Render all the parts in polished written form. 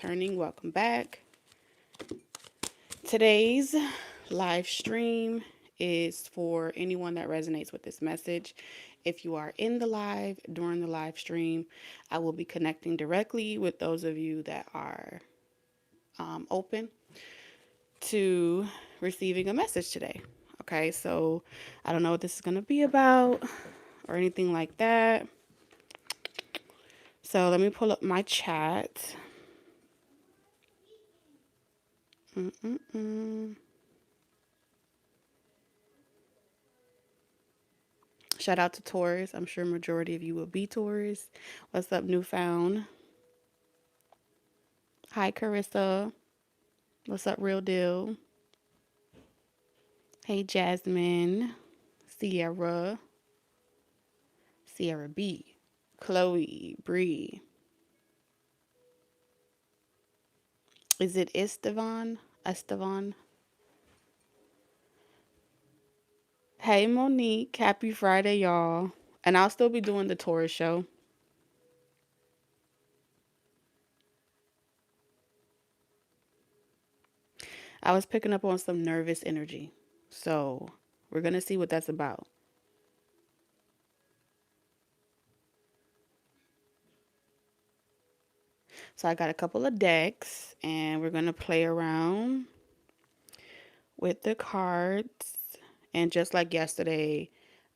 Turning, welcome back. Today's live stream is for anyone that resonates with this message. If you are in the live during the live stream, I will be connecting directly with those of you that are open to receiving a message today. Okay, so I don't know what this is going to be about or anything like that. So let me pull up my chat. Shout out to Taurus. I'm sure majority of you will be Taurus. What's up, Newfound? Hi, Carissa. What's up, Real Deal? Hey, Jasmine. Sierra. Sierra B. Chloe. Bree. Is it Estevan? Estevan? Hey, Monique. Happy Friday, y'all. And I'll still be doing the Taurus show. I was picking up on some nervous energy. So we're going to see what that's about. So I got a couple of decks and we're going to play around with the cards. And just like yesterday,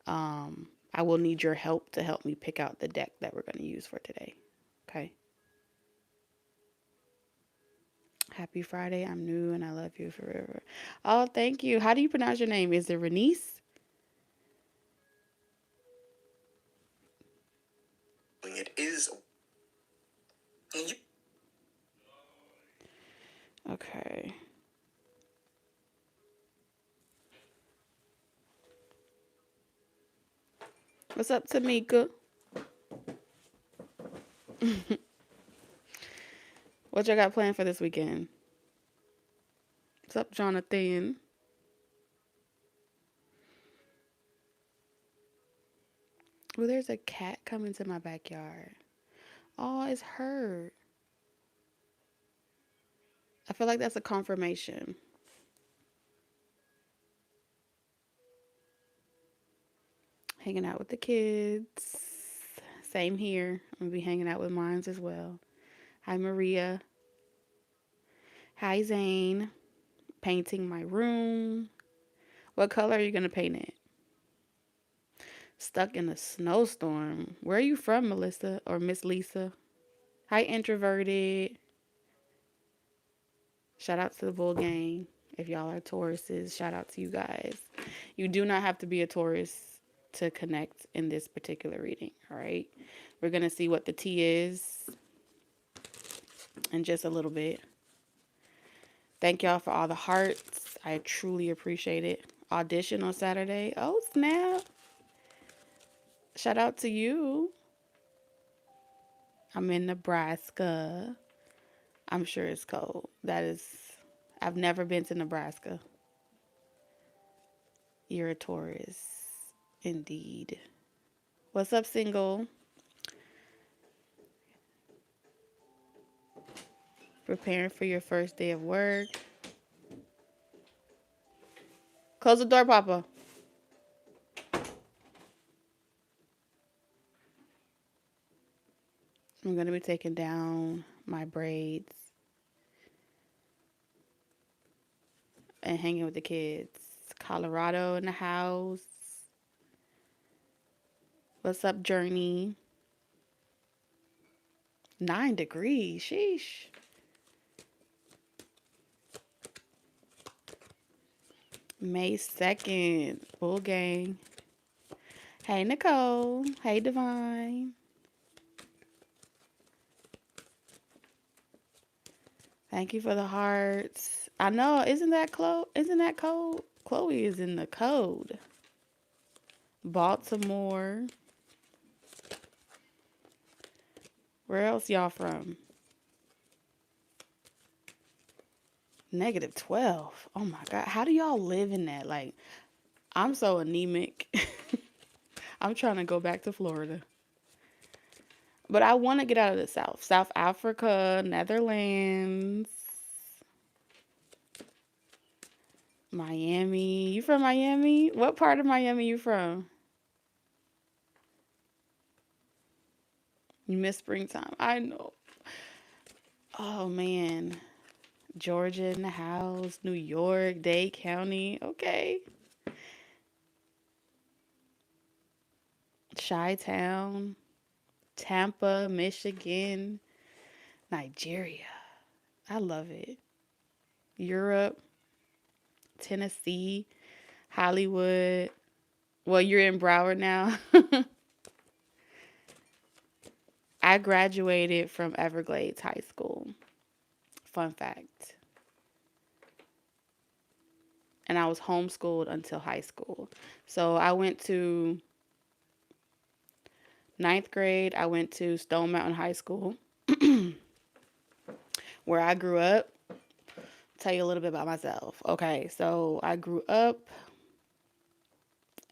I will need your help to help me pick out the deck that we're going to use for today. Okay. Happy Friday. I'm new and I love you forever. Oh, thank you. How do you pronounce your name? Is it Renice? It is. Okay. What's up, Tamika? What y'all got planned for this weekend? What's up, Jonathan? Well, there's a cat coming to my backyard. Oh, it's her. I feel like that's a confirmation. Hanging out with the kids. Same here. I'm going to be hanging out with mines as well. Hi, Maria. Hi, Zane. Painting my room. What color are you going to paint it? Stuck in a snowstorm. Where are you from, Melissa or Miss Lisa? Hi, Introverted. Shout out to the Bull Gang. If y'all are Tauruses, shout out to you guys. You do not have to be a Taurus to connect in this particular reading, all right? We're going to see what the tea is in just a little bit. Thank y'all for all the hearts. I truly appreciate it. Audition on Saturday. Oh, snap. Shout out to you. I'm in Nebraska. I'm sure it's cold. I've never been to Nebraska. You're a Taurus. Indeed. What's up, single? Preparing for your first day of work. Close the door, Papa. I'm going to be taking down my braids and hanging with the kids. Colorado in the house. What's up, Journey? 9 degrees. Sheesh. May 2nd. Bull Gang. Hey, Nicole. Hey, Divine. Thank you for the hearts. I know. Isn't that cold? Chloe is in the code. Baltimore. Where else y'all from? -12. Oh my God. How do y'all live in that? Like, I'm so anemic. I'm trying to go back to Florida. But I want to get out of the South. South Africa, Netherlands, Miami. You from Miami? What part of Miami you from? You miss springtime. I know. Oh man. Georgia in the house, New York, Dade County. Okay. Chi-Town, Tampa, Michigan, Nigeria. I love it. Europe, Tennessee, Hollywood. Well, you're in Broward now. I graduated from Everglades High School. Fun fact. And I was homeschooled until high school. So I went to ninth grade. I went to Stone Mountain High School, where I grew up. Tell you a little bit about myself. Okay, so I grew up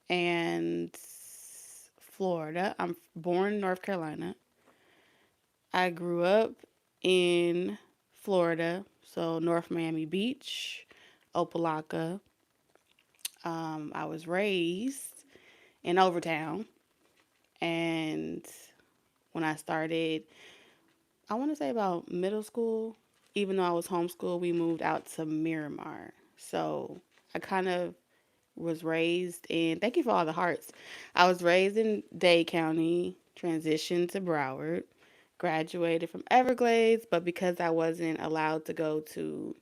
in Florida. I'm born in North Carolina. I grew up in Florida, so North Miami Beach, Opelika. I was raised in Overtown, and when I started, I want to say about middle school, even though I was homeschooled, we moved out to Miramar. So I kind of was raised in, thank you for all the hearts. I was raised in Dade County, transitioned to Broward, graduated from Everglades, but because I wasn't allowed to go to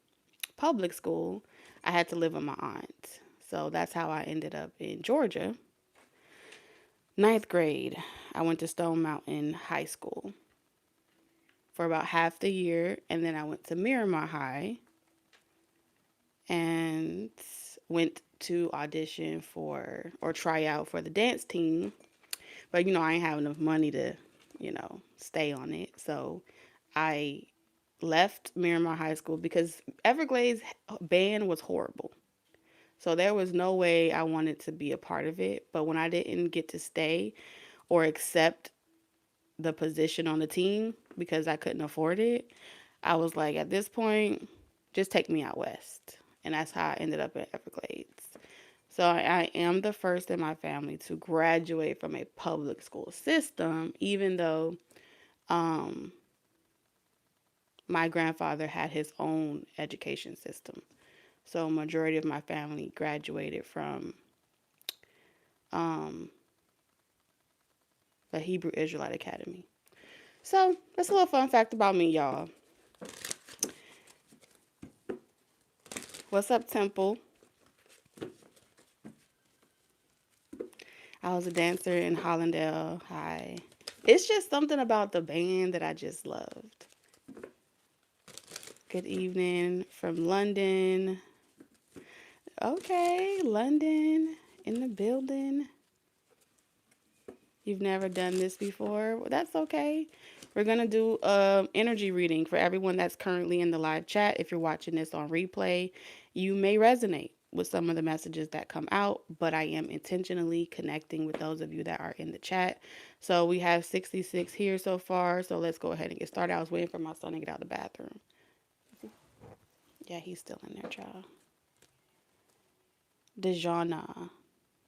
public school, I had to live with my aunt. So that's how I ended up in Georgia. Ninth grade, I went to Stone Mountain High School for about half the year, and then I went to Miramar High and went to audition for or try out for the dance team. But I ain't have enough money to, stay on it. So I left Miramar High School because Everglades band was horrible. So there was no way I wanted to be a part of it. But when I didn't get to stay or accept the position on the team because I couldn't afford it, I was like, at this point, just take me out west. And that's how I ended up at Everglades. So I am the first in my family to graduate from a public school system, even though um, my grandfather had his own education system. So majority of my family graduated from um, the Hebrew Israelite Academy. So that's a little fun fact about me, y'all. What's up, Temple? I was a dancer in Hollandale High. It's just something about the band that I just loved. Good evening from London. Okay, London in the building. You've never done this before? Well, that's okay. We're going to do energy reading for everyone that's currently in the live chat. If you're watching this on replay, you may resonate with some of the messages that come out, but I am intentionally connecting with those of you that are in the chat. So we have 66 here so far. So let's go ahead and get started. I was waiting for my son to get out of the bathroom. Yeah, he's still in there, child. Dejana.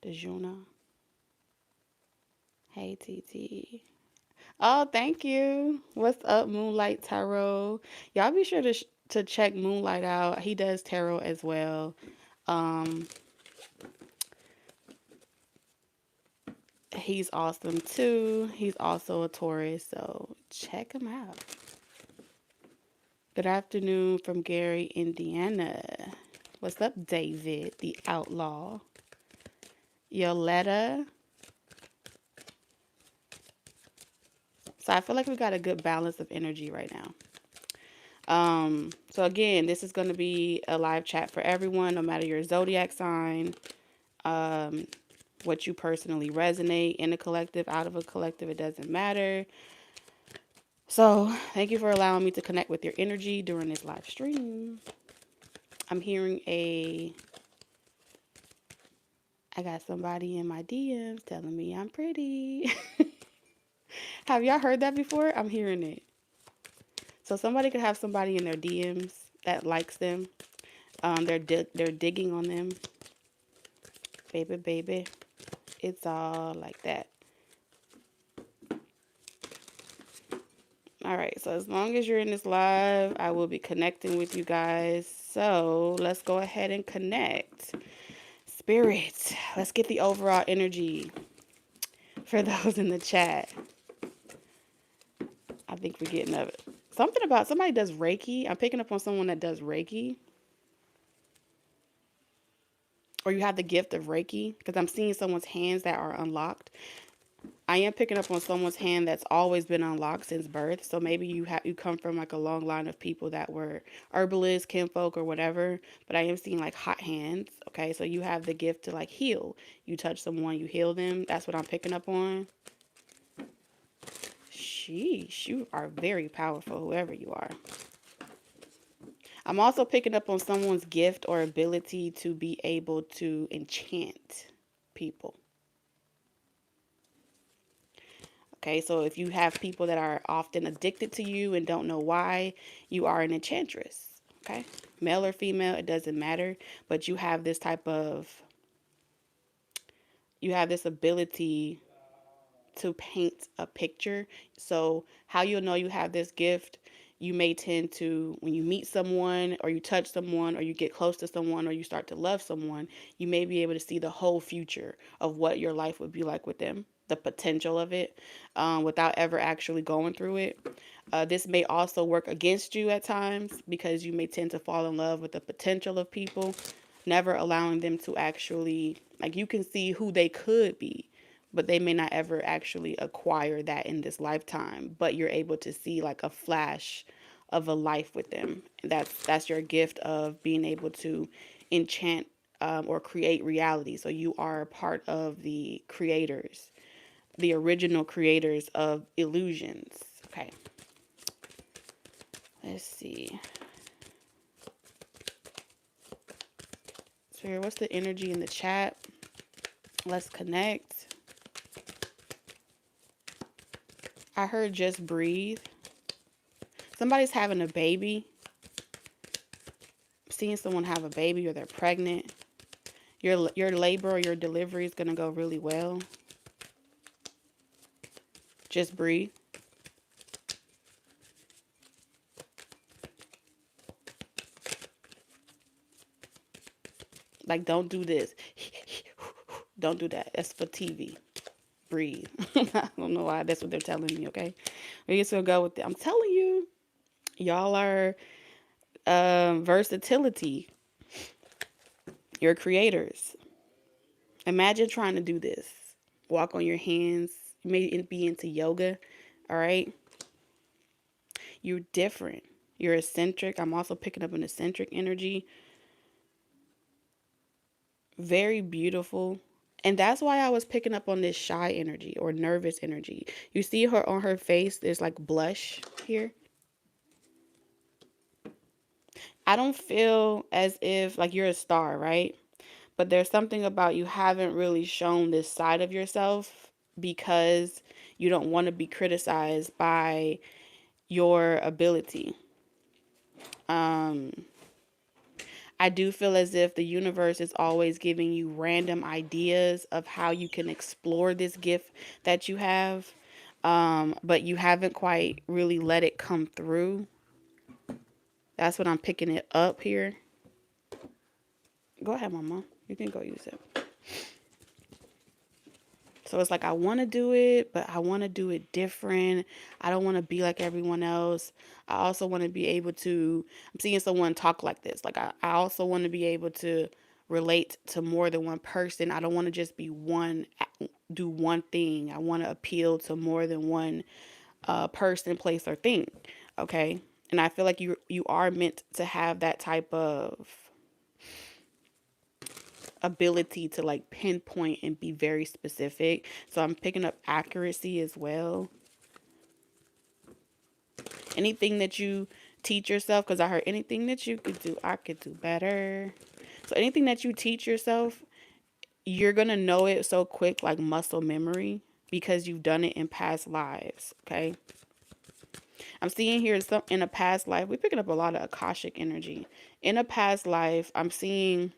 Dejuna. Hey, TT. Oh, thank you. What's up, Moonlight Tarot? Y'all be sure to check Moonlight out. He does tarot as well. He's awesome too. He's also a Taurus, so check him out. Good afternoon from Gary, Indiana. What's up, David, the outlaw? Yoletta. So I feel like we got a good balance of energy right now. So again, this is going to be a live chat for everyone, no matter your zodiac sign, what you personally resonate in a collective, out of a collective, it doesn't matter. So thank you for allowing me to connect with your energy during this live stream. I'm hearing I got somebody in my DMs telling me I'm pretty. Have y'all heard that before? I'm hearing it. So somebody could have somebody in their DMs that likes them. They're digging on them. Baby, baby. It's all like that. All right, so as long as you're in this live, I will be connecting with you guys. So let's go ahead and connect. Spirit, let's get the overall energy for those in the chat. I think we're getting of it. Something about somebody does Reiki. I'm picking up on someone that does Reiki. Or you have the gift of Reiki, because I'm seeing someone's hands that are unlocked. I am picking up on someone's hand that's always been unlocked since birth. So maybe you come from like a long line of people that were herbalists, kinfolk, or whatever. But I am seeing like hot hands. Okay, so you have the gift to like heal. You touch someone, you heal them. That's what I'm picking up on. Sheesh, you are very powerful, whoever you are. I'm also picking up on someone's gift or ability to be able to enchant people. Okay, so if you have people that are often addicted to you and don't know why, you are an enchantress. Okay, male or female, it doesn't matter, but you have this ability to paint a picture. So how you'll know you have this gift, you may tend to, when you meet someone or you touch someone or you get close to someone or you start to love someone, you may be able to see the whole future of what your life would be like with them, the potential of it, without ever actually going through it. This may also work against you at times because you may tend to fall in love with the potential of people, never allowing them to actually, like, you can see who they could be, but they may not ever actually acquire that in this lifetime. But you're able to see like a flash of a life with them. That's your gift of being able to enchant or create reality. So you are a part of the creators, the original creators of illusions. Okay. Let's see. So here, what's the energy in the chat? Let's connect. I heard just breathe. Somebody's having a baby. I'm seeing someone have a baby or they're pregnant. Your labor or your delivery is going to go really well. Just breathe. Like, don't do this. Don't do that. That's for TV. Breathe. I don't know why that's what they're telling me, okay? We're just going to go with it. I'm telling you, y'all are versatility. You're creators. Imagine trying to do this. Walk on your hands. You may be into yoga, all right? You're different. You're eccentric. I'm also picking up an eccentric energy. Very beautiful. And that's why I was picking up on this shy energy or nervous energy. You see her on her face, there's like blush here. I don't feel as if like you're a star, right? But there's something about you haven't really shown this side of yourself because you don't want to be criticized by your ability. I do feel as if the universe is always giving you random ideas of how you can explore this gift that you have, but you haven't quite really let it come through. That's what I'm picking it up here. Go ahead, Mama. You can go use it. So it's like I want to do it, but I want to do it different. I don't want to be like everyone else. I also want to be able to, I'm seeing someone talk like this. Like I also want to be able to relate to more than one person. I don't want to just be do one thing. I want to appeal to more than one person, place, or thing. Okay. And I feel like you are meant to have that type of ability to like pinpoint and be very specific. So I'm picking up accuracy as well. Anything that you teach yourself, because I heard anything that you could do, I could do better. So anything that you teach yourself, you're going to know it so quick, like muscle memory. because you've done it in past lives, okay? I'm seeing here some in a past life. We're picking up a lot of Akashic energy. In a past life, I'm seeing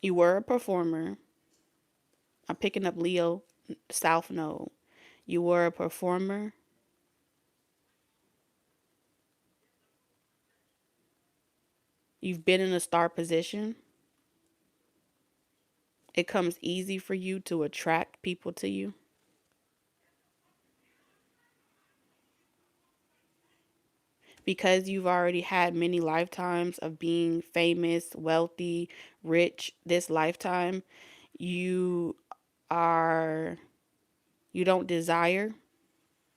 you were a performer. I'm picking up Leo South Node. You were a performer. You've been in a star position. It comes easy for you to attract people to you. Because you've already had many lifetimes of being famous, wealthy, rich, this lifetime, you are, you don't desire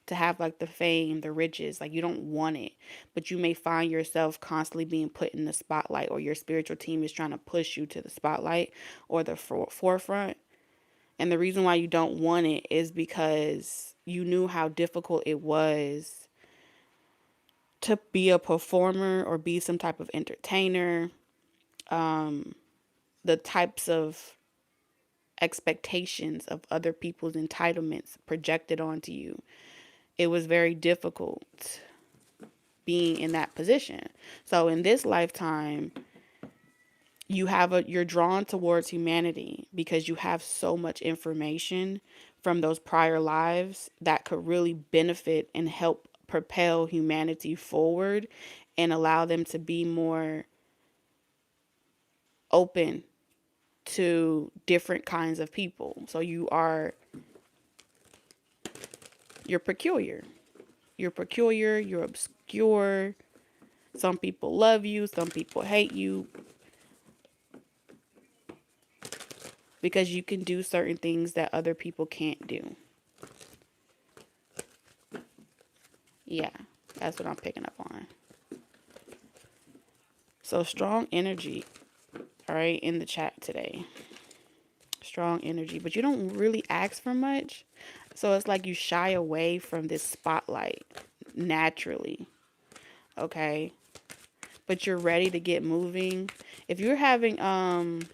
to have like the fame, the riches, like you don't want it, but you may find yourself constantly being put in the spotlight, or your spiritual team is trying to push you to the spotlight or the forefront. And the reason why you don't want it is because you knew how difficult it was to be a performer or be some type of entertainer. The types of expectations of other people's entitlements projected onto you. It was very difficult being in that position. So in this lifetime, you're drawn towards humanity because you have so much information from those prior lives that could really benefit and help propel humanity forward and allow them to be more open to different kinds of people. So you're peculiar. You're peculiar, you're obscure. Some people love you, some people hate you, because you can do certain things that other people can't do. Yeah, that's what I'm picking up on. So strong energy, all right, in the chat today. Strong energy, but you don't really ask for much. So it's like you shy away from this spotlight naturally, okay? But you're ready to get moving. If you're having, I'm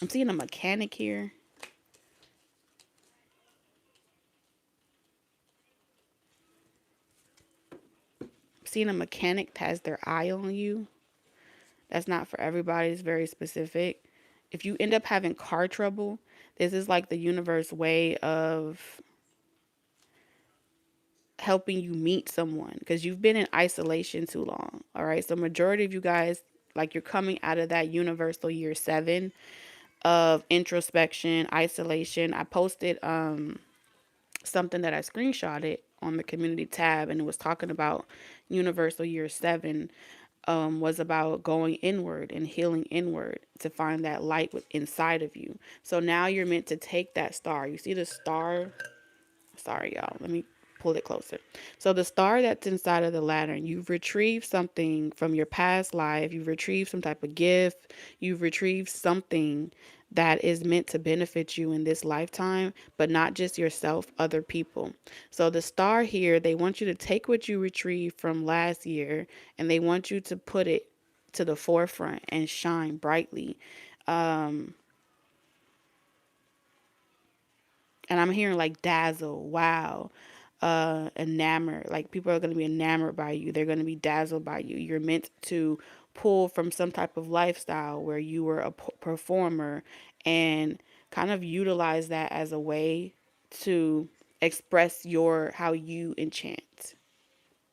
seeing a mechanic here. Seeing a mechanic that has their eye on you. That's not for everybody. It's very specific. If you end up having car trouble, this is like the universe way of helping you meet someone, because you've been in isolation too long. All right. So majority of you guys, like, you're coming out of that universal year 7 of introspection, isolation. I posted something that I screenshotted on the community tab, and it was talking about universal year 7 was about going inward and healing inward to find that light inside of you. So now you're meant to take that star. You see the star? Sorry, y'all. Let me pull it closer. So the star that's inside of the lantern, you've retrieved something from your past life. You've retrieved some type of gift. You've retrieved something that is meant to benefit you in this lifetime, but not just yourself, other people. So the star here, they want you to take what you retrieved from last year, and they want you to put it to the forefront and shine brightly. And I'm hearing like dazzle, wow, enamored. Like, people are going to be enamored by you. They're going to be dazzled by you. You're meant to pull from some type of lifestyle where you were a performer and kind of utilize that as a way to express how you enchant.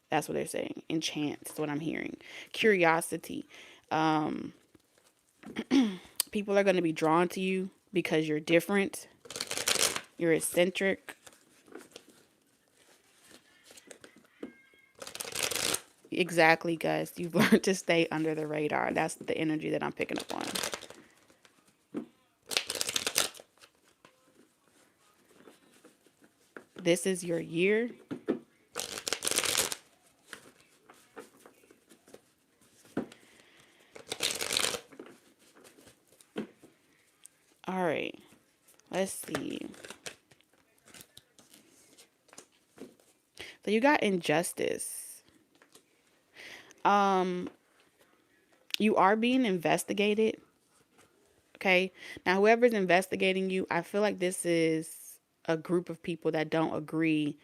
That's what they're saying. Enchant is what I'm hearing. Curiosity. People are going to be drawn to you because you're different. You're eccentric. Exactly, guys. You've learned to stay under the radar. That's the energy that I'm picking up on. This is your year. All right. Let's see. So you got injustice. You are being investigated. Okay. Now, whoever's investigating you, I feel like this is a group of people that don't agree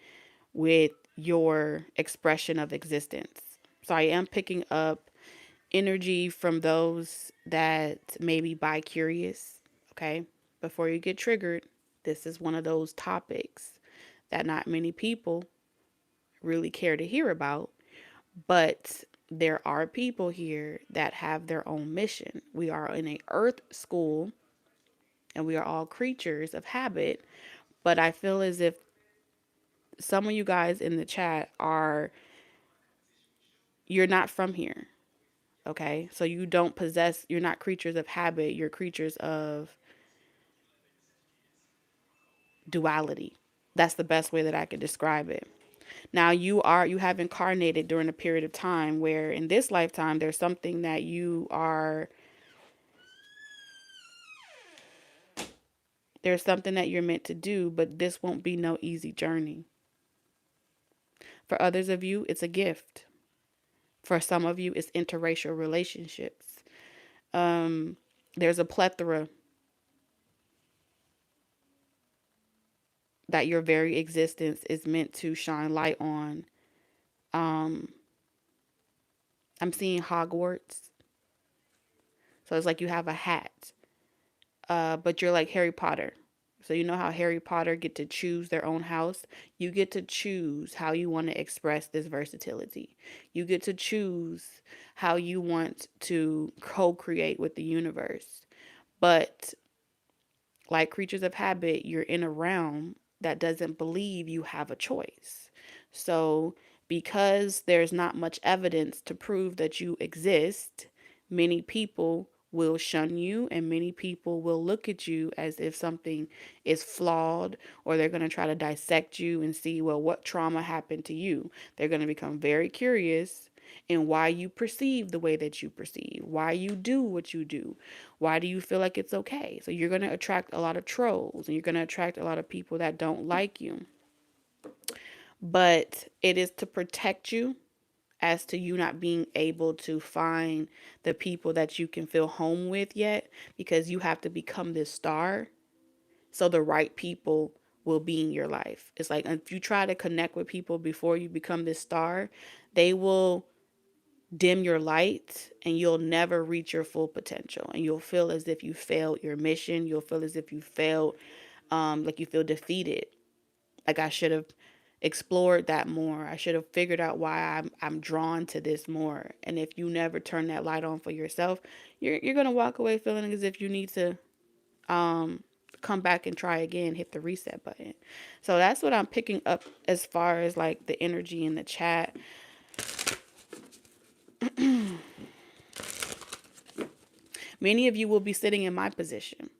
with your expression of existence. So I am picking up energy from those that may be bi-curious. Okay. Before you get triggered, this is one of those topics that not many people really care to hear about. But there are people here that have their own mission. We are in a earth school and we are all creatures of habit. But I feel as if some of you guys in the chat are, you're not from here. Okay. So you don't possess, you're not creatures of habit. You're creatures of duality. That's the best way that I could describe it. Now you have incarnated during a period of time where in this lifetime, there's something that there's something that you're meant to do, but this won't be no easy journey. For others of you, it's a gift. For some of you, it's interracial relationships. There's a plethora that your very existence is meant to shine light on. I'm seeing Hogwarts. So it's like you have a hat, but you're like Harry Potter. So you know how Harry Potter get to choose their own house? You get to choose how you want to express this versatility. You get to choose how you want to co-create with the universe. But like creatures of habit, you're in a realm that doesn't believe you have a choice. So because there's not much evidence to prove that you exist, many people will shun you and many people will look at you as if something is flawed, or they're going to try to dissect you and see, well, what trauma happened to you. They're going to become very curious in why you perceive the way that you perceive, why you do what you do, why do you feel like it's okay. So you're going to attract a lot of trolls and you're going to attract a lot of people that don't like you. But it is to protect you as to you not being able to find the people that you can feel home with yet, because you have to become this star so the right people will be in your life. It's like if you try to connect with people before you become this star, they will dim your light and you'll never reach your full potential, and you'll feel as if you failed your mission. You'll feel as if you failed, like you feel defeated, like I should have explored that more. I should have figured out why I'm drawn to this more. And if you never turn that light on for yourself, you're gonna walk away feeling as if you need to come back and try again, hit the reset button. So that's what I'm picking up as far as like the energy in the chat. Many of you will be sitting in my position,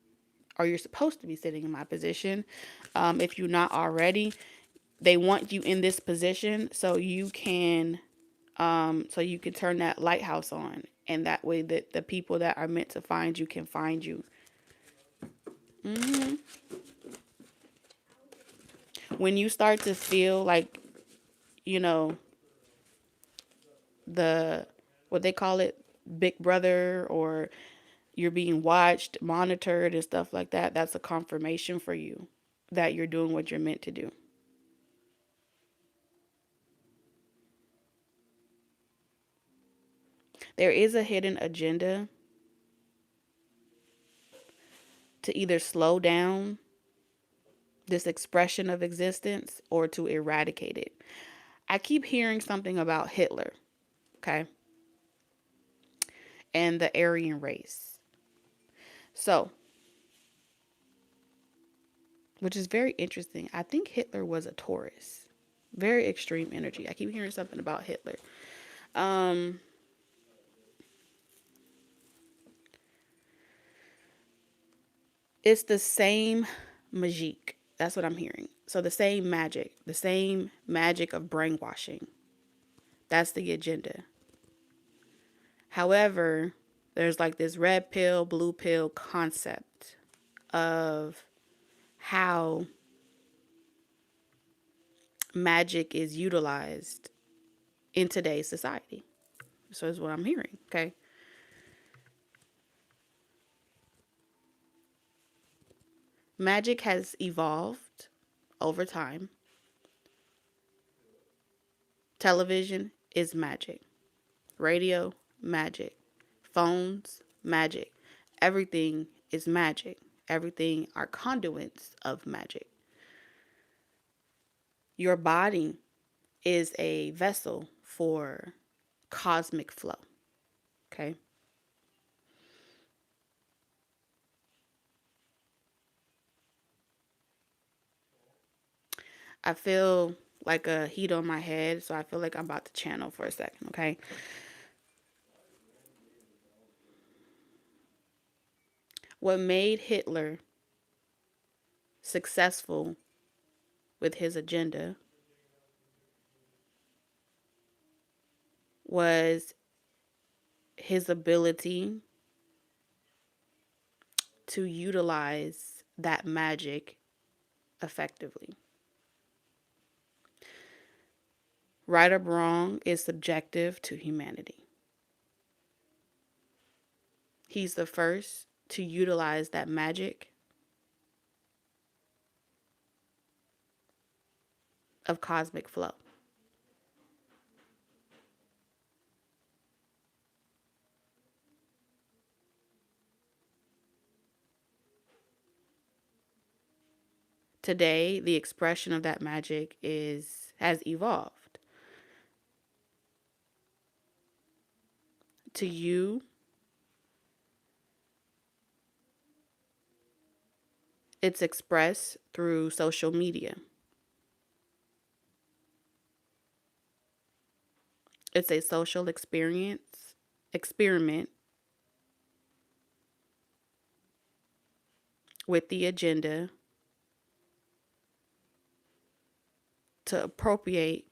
or you're supposed to be sitting in my position. If you're not already, they want you in this position so you can turn that lighthouse on, and that way that the people that are meant to find you can find you. When you start to feel like, you know, the, what they call it, Big Brother, or you're being watched, monitored and stuff like that, that's a confirmation for you that you're doing what you're meant to do. There is a hidden agenda to either slow down this expression of existence or to eradicate it. I keep hearing something about Hitler, okay, and the Aryan race. So, which is very interesting. I think Hitler was a Taurus. Very extreme energy. I keep hearing something about Hitler. It's the same magic. That's what I'm hearing. So the same magic of brainwashing. That's the agenda. However, there's like this red pill, blue pill concept of how magic is utilized in today's society. So is what I'm hearing, okay? Magic has evolved over time. Television is magic. Radio, magic. Phones, magic. Everything is magic. Everything are conduits of magic. Your body is a vessel for cosmic flow. Okay? I feel like a heat on my head, so I feel like I'm about to channel for a second, okay? What made Hitler successful with his agenda was his ability to utilize that magic effectively. Right or wrong is subjective to humanity. He's the first to utilize that magic of cosmic flow. Today, the expression of that magic has evolved. To you, it's expressed through social media. It's a social experiment with the agenda to appropriate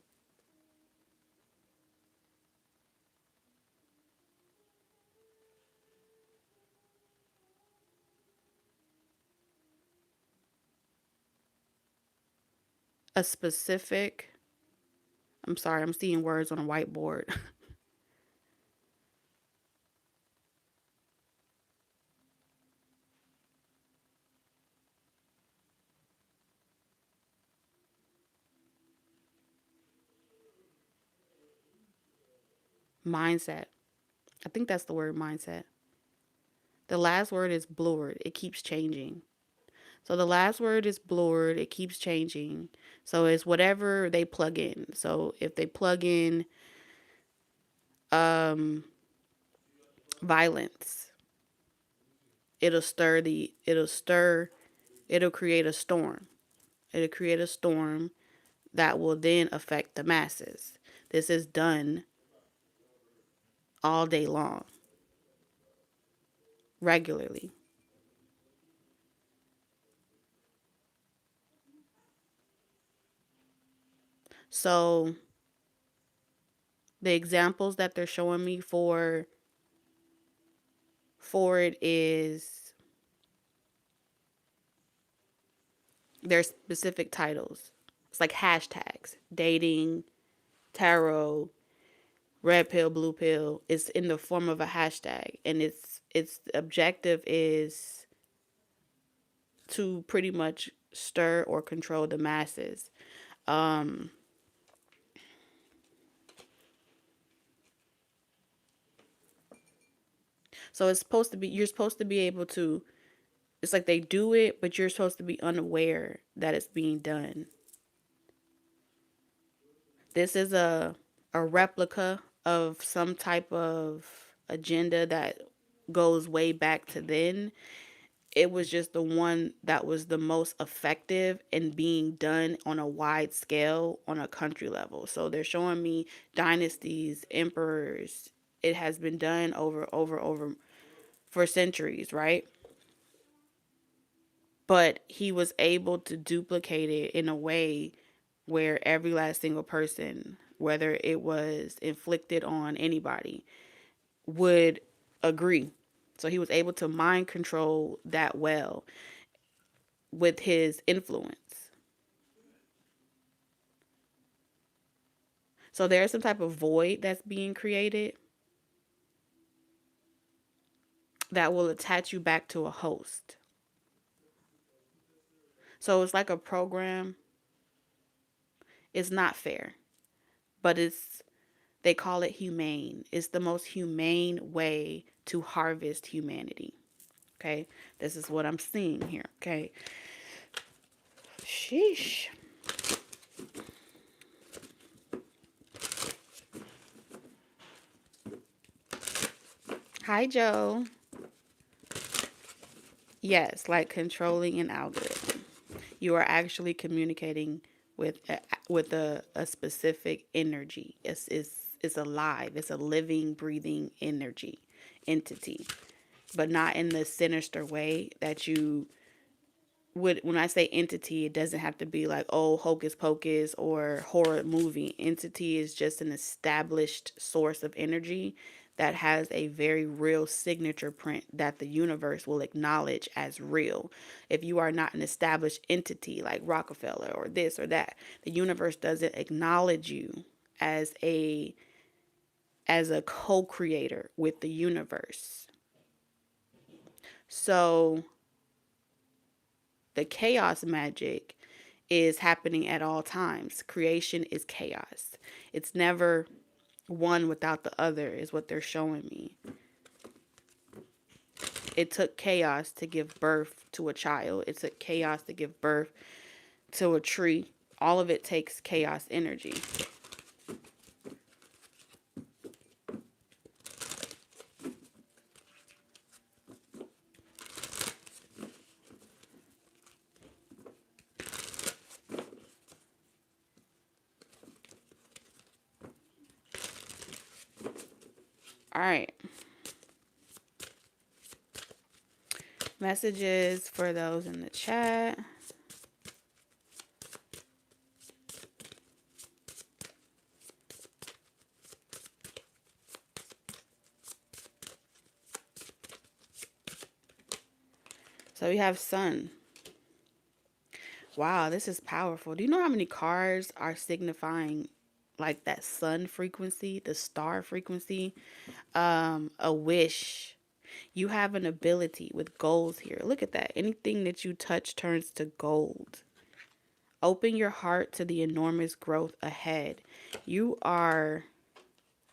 a specific, I'm sorry, I'm seeing words on a whiteboard. Mindset. I think that's the word, mindset. The last word is blurred. It keeps changing. So the last word is blurred. It keeps changing. So it's whatever they plug in. So if they plug in violence, it'll create a storm. It'll create a storm that will then affect the masses. This is done all day long, regularly. So the examples that they're showing me for it is there's specific titles. It's like hashtags, dating, tarot, red pill, blue pill. It's in the form of a hashtag, and its objective is to pretty much stir or control the masses. Um, so it's supposed to be you're supposed to be able to. It's like they do it, but you're supposed to be unaware that it's being done. This is a replica of some type of agenda that goes way back to then. It was just the one that was the most effective in being done on a wide scale on a country level. So they're showing me dynasties, emperors. It has been done over for centuries, right? But he was able to duplicate it in a way where every last single person, whether it was inflicted on anybody, would agree. So he was able to mind control that well with his influence. So there's some type of void that's being created that will attach you back to a host. So it's like a program. It's not fair, but they call it humane. It's the most humane way to harvest humanity. Okay, this is what I'm seeing here. Okay, sheesh. Hi, Joe. Yes, like controlling an algorithm. You are actually communicating with a specific energy. It's alive. It's a living, breathing entity, but not in the sinister way that you would. When I say entity, it doesn't have to be like, oh, hocus pocus or horror movie. Entity is just an established source of energy that has a very real signature print that the universe will acknowledge as real. If you are not an established entity like Rockefeller or this or that, the universe doesn't acknowledge you as a co-creator with the universe. So the chaos magic is happening at all times. Creation is chaos. It's never one without the other, is what they're showing me. It took chaos to give birth to a child. It took chaos to give birth to a tree. All of it takes chaos energy. All right. Messages for those in the chat. So we have sun. Wow, this is powerful. Do you know how many cards are signifying like that sun frequency, the star frequency? A wish. You have an ability with goals here. Look at that. Anything that you touch turns to gold. Open your heart to the enormous growth ahead. You are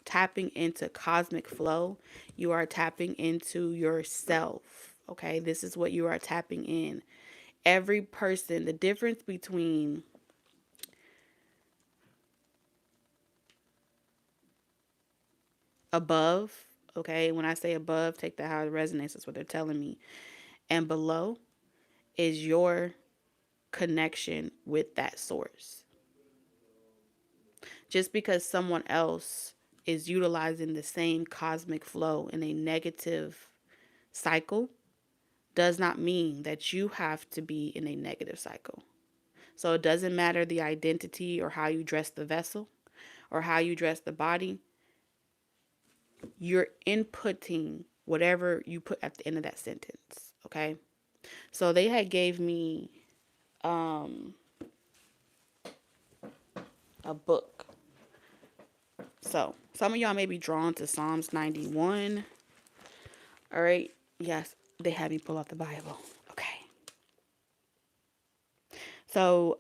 tapping into cosmic flow. You are tapping into yourself. Okay, this is what you are tapping in. Every person, the difference between above, okay, when I say above, take that how it resonates, that's what they're telling me, and below is your connection with that source. Just because someone else is utilizing the same cosmic flow in a negative cycle does not mean that you have to be in a negative cycle. So it doesn't matter the identity or how you dress the vessel or how you dress the body. You're inputting whatever you put at the end of that sentence. Okay. So they had gave me a book. So some of y'all may be drawn to Psalms 91. All right. Yes, they had me pull out the Bible. Okay. So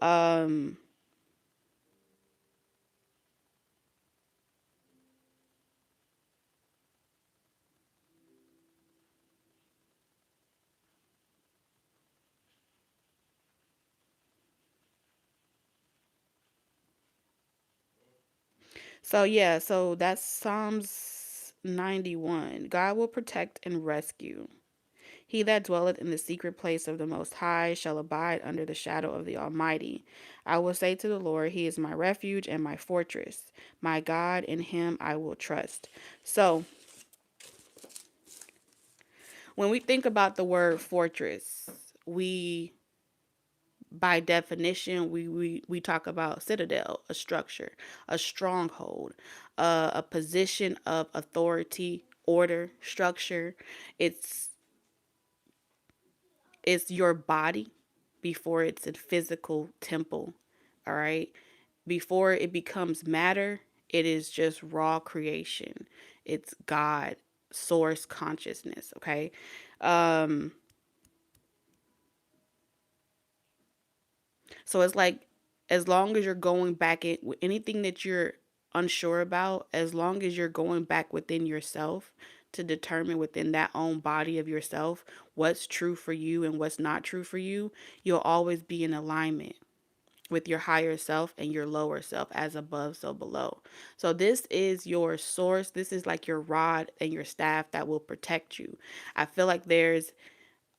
so that's Psalms 91. God will protect and rescue. He that dwelleth in the secret place of the Most High shall abide under the shadow of the Almighty. I will say to the Lord, He is my refuge and my fortress. My God, in Him I will trust. So, when we think about the word fortress, we, by definition, we talk about citadel, a structure, a stronghold, a position of authority, order, structure. It's it's your body before it's a physical temple. All right. Before it becomes matter, it is just raw creation. It's God, source consciousness. Okay. Um, So it's like, as long as you're going back in with anything that you're unsure about, as long as you're going back within yourself to determine within that own body of yourself what's true for you and what's not true for you, you'll always be in alignment with your higher self and your lower self, as above, so below. So this is your source. This is like your rod and your staff that will protect you. I feel like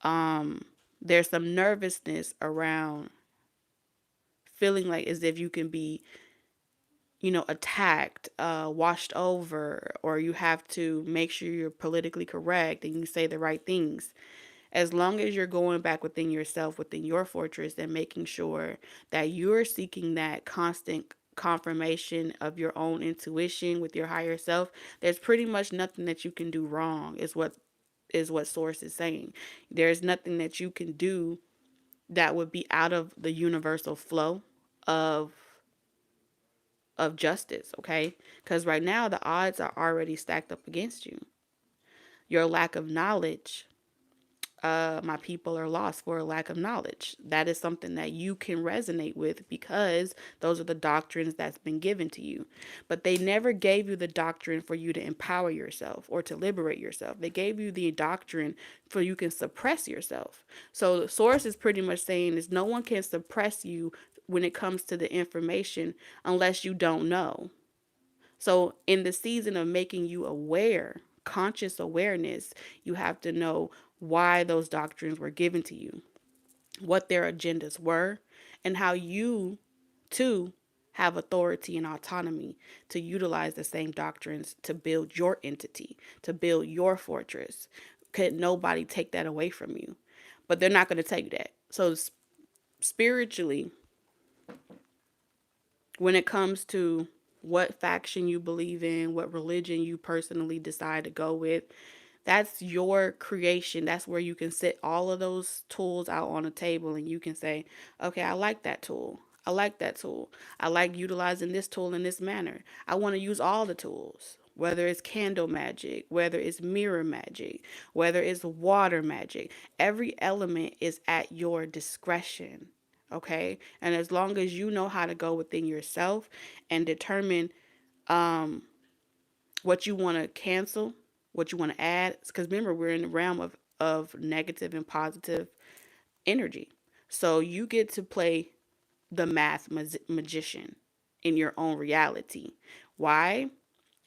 um there's some nervousness around feeling like as if you can be, attacked, washed over, or you have to make sure you're politically correct and you say the right things. As long as you're going back within yourself, within your fortress, and making sure that you're seeking that constant confirmation of your own intuition with your higher self, there's pretty much nothing that you can do wrong, is what source is saying. There's nothing that you can do that would be out of the universal flow of justice, okay? Because right now the odds are already stacked up against you. Your lack of knowledge, my people are lost for a lack of knowledge. That is something that you can resonate with because those are the doctrines that's been given to you. But they never gave you the doctrine for you to empower yourself or to liberate yourself. They gave you the doctrine for you can suppress yourself. So the source is pretty much saying is no one can suppress you when it comes to the information unless you don't know. So, in the season of making you aware, conscious awareness, you have to know why those doctrines were given to you, what their agendas were, and how you, too, have authority and autonomy to utilize the same doctrines to build your entity, to build your fortress. Could nobody take that away from you? But they're not going to take that. So, spiritually, when it comes to what faction you believe in, what religion you personally decide to go with, that's your creation. That's where you can sit all of those tools out on a table and you can say, okay, I like that tool. I like that tool. I like utilizing this tool in this manner. I want to use all the tools, whether it's candle magic, whether it's mirror magic, whether it's water magic. Every element is at your discretion. Okay. And as long as you know how to go within yourself and determine um, what you want to cancel, what you want to add, because remember, we're in the realm of negative and positive energy. So you get to play the magician in your own reality. Why?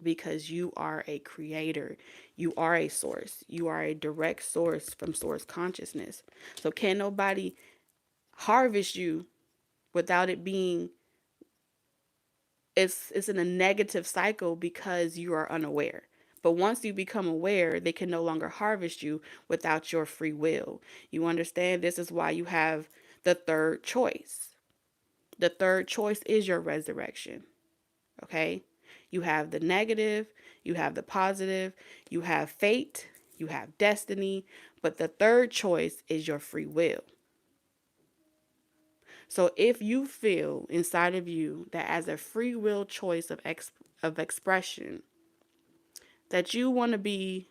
Because you are a creator. You are a source. You are a direct source from source consciousness. So can nobody harvest you without it being, it's in a negative cycle because you are unaware. But once you become aware, they can no longer harvest you without your free will. You understand? This is why you have the third choice. The third choice is your resurrection. Okay? You have the negative, you have the positive, you have fate, you have destiny, but the third choice is your free will. So if you feel inside of you that as a free will choice of expression, that you want to be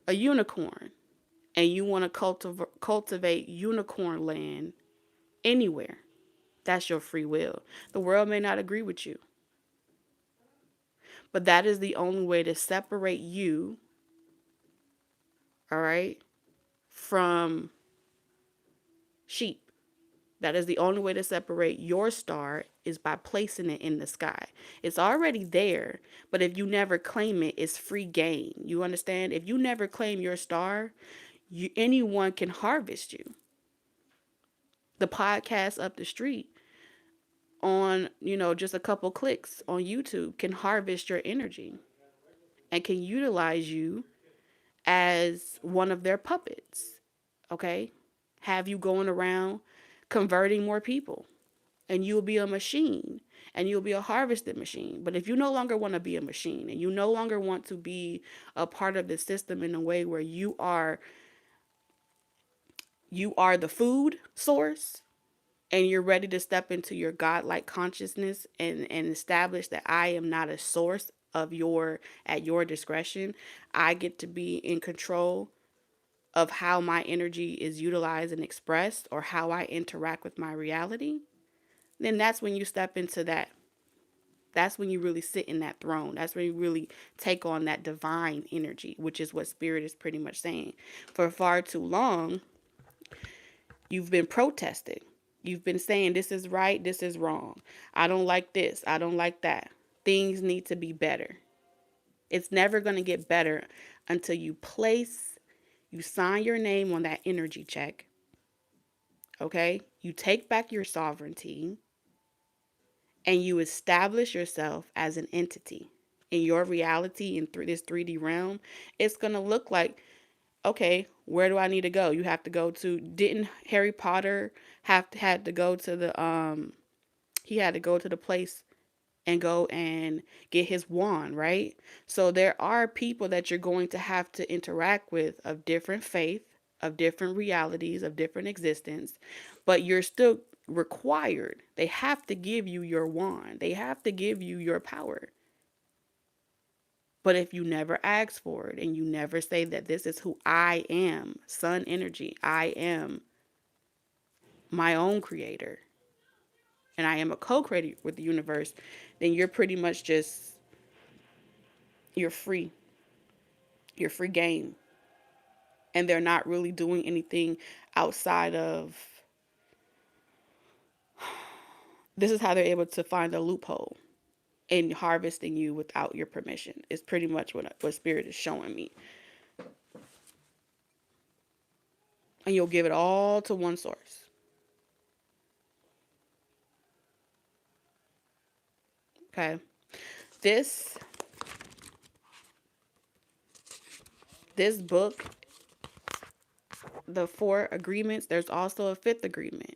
a unicorn and you want to cultivate unicorn land anywhere, that's your free will. The world may not agree with you, but that is the only way to separate you, all right, from sheep. That is the only way to separate your star is by placing it in the sky. It's already there, but if you never claim it, it's free game. You understand? If you never claim your star, anyone can harvest you. The podcast up the street on, just a couple clicks on YouTube can harvest your energy and can utilize you as one of their puppets. Okay? Have you going around converting more people, and you'll be a machine and you'll be a harvested machine. But if you no longer want to be a machine and you no longer want to be a part of the system in a way where you are the food source and you're ready to step into your godlike consciousness and establish that I am not a source of at your discretion. I get to be in control of how my energy is utilized and expressed, or how I interact with my reality, then that's when you step into that. That's when you really sit in that throne. That's when you really take on that divine energy, which is what Spirit is pretty much saying. For far too long, you've been protesting. You've been saying, this is right, this is wrong. I don't like this, I don't like that. Things need to be better. It's never going to get better until you sign your name on that energy check. Okay? You take back your sovereignty and you establish yourself as an entity in your reality in this 3D realm. It's going to look like, okay, where do I need to go? You have to go to, didn't Harry Potter had to go to the he had to go to the place and go and get his wand, right? So there are people that you're going to have to interact with of different faith, of different realities, of different existence, but you're still required. They have to give you your wand. They have to give you your power. But if you never ask for it and you never say that this is who I am, sun energy, I am my own creator, and I am a co-creator with the universe, then you're pretty much just, you're free. You're free game. And they're not really doing anything outside of, this is how they're able to find a loophole in harvesting you without your permission. It's pretty much what Spirit is showing me. And you'll give it all to one source. Okay. This book, the 4 agreements, there's also a 5th agreement.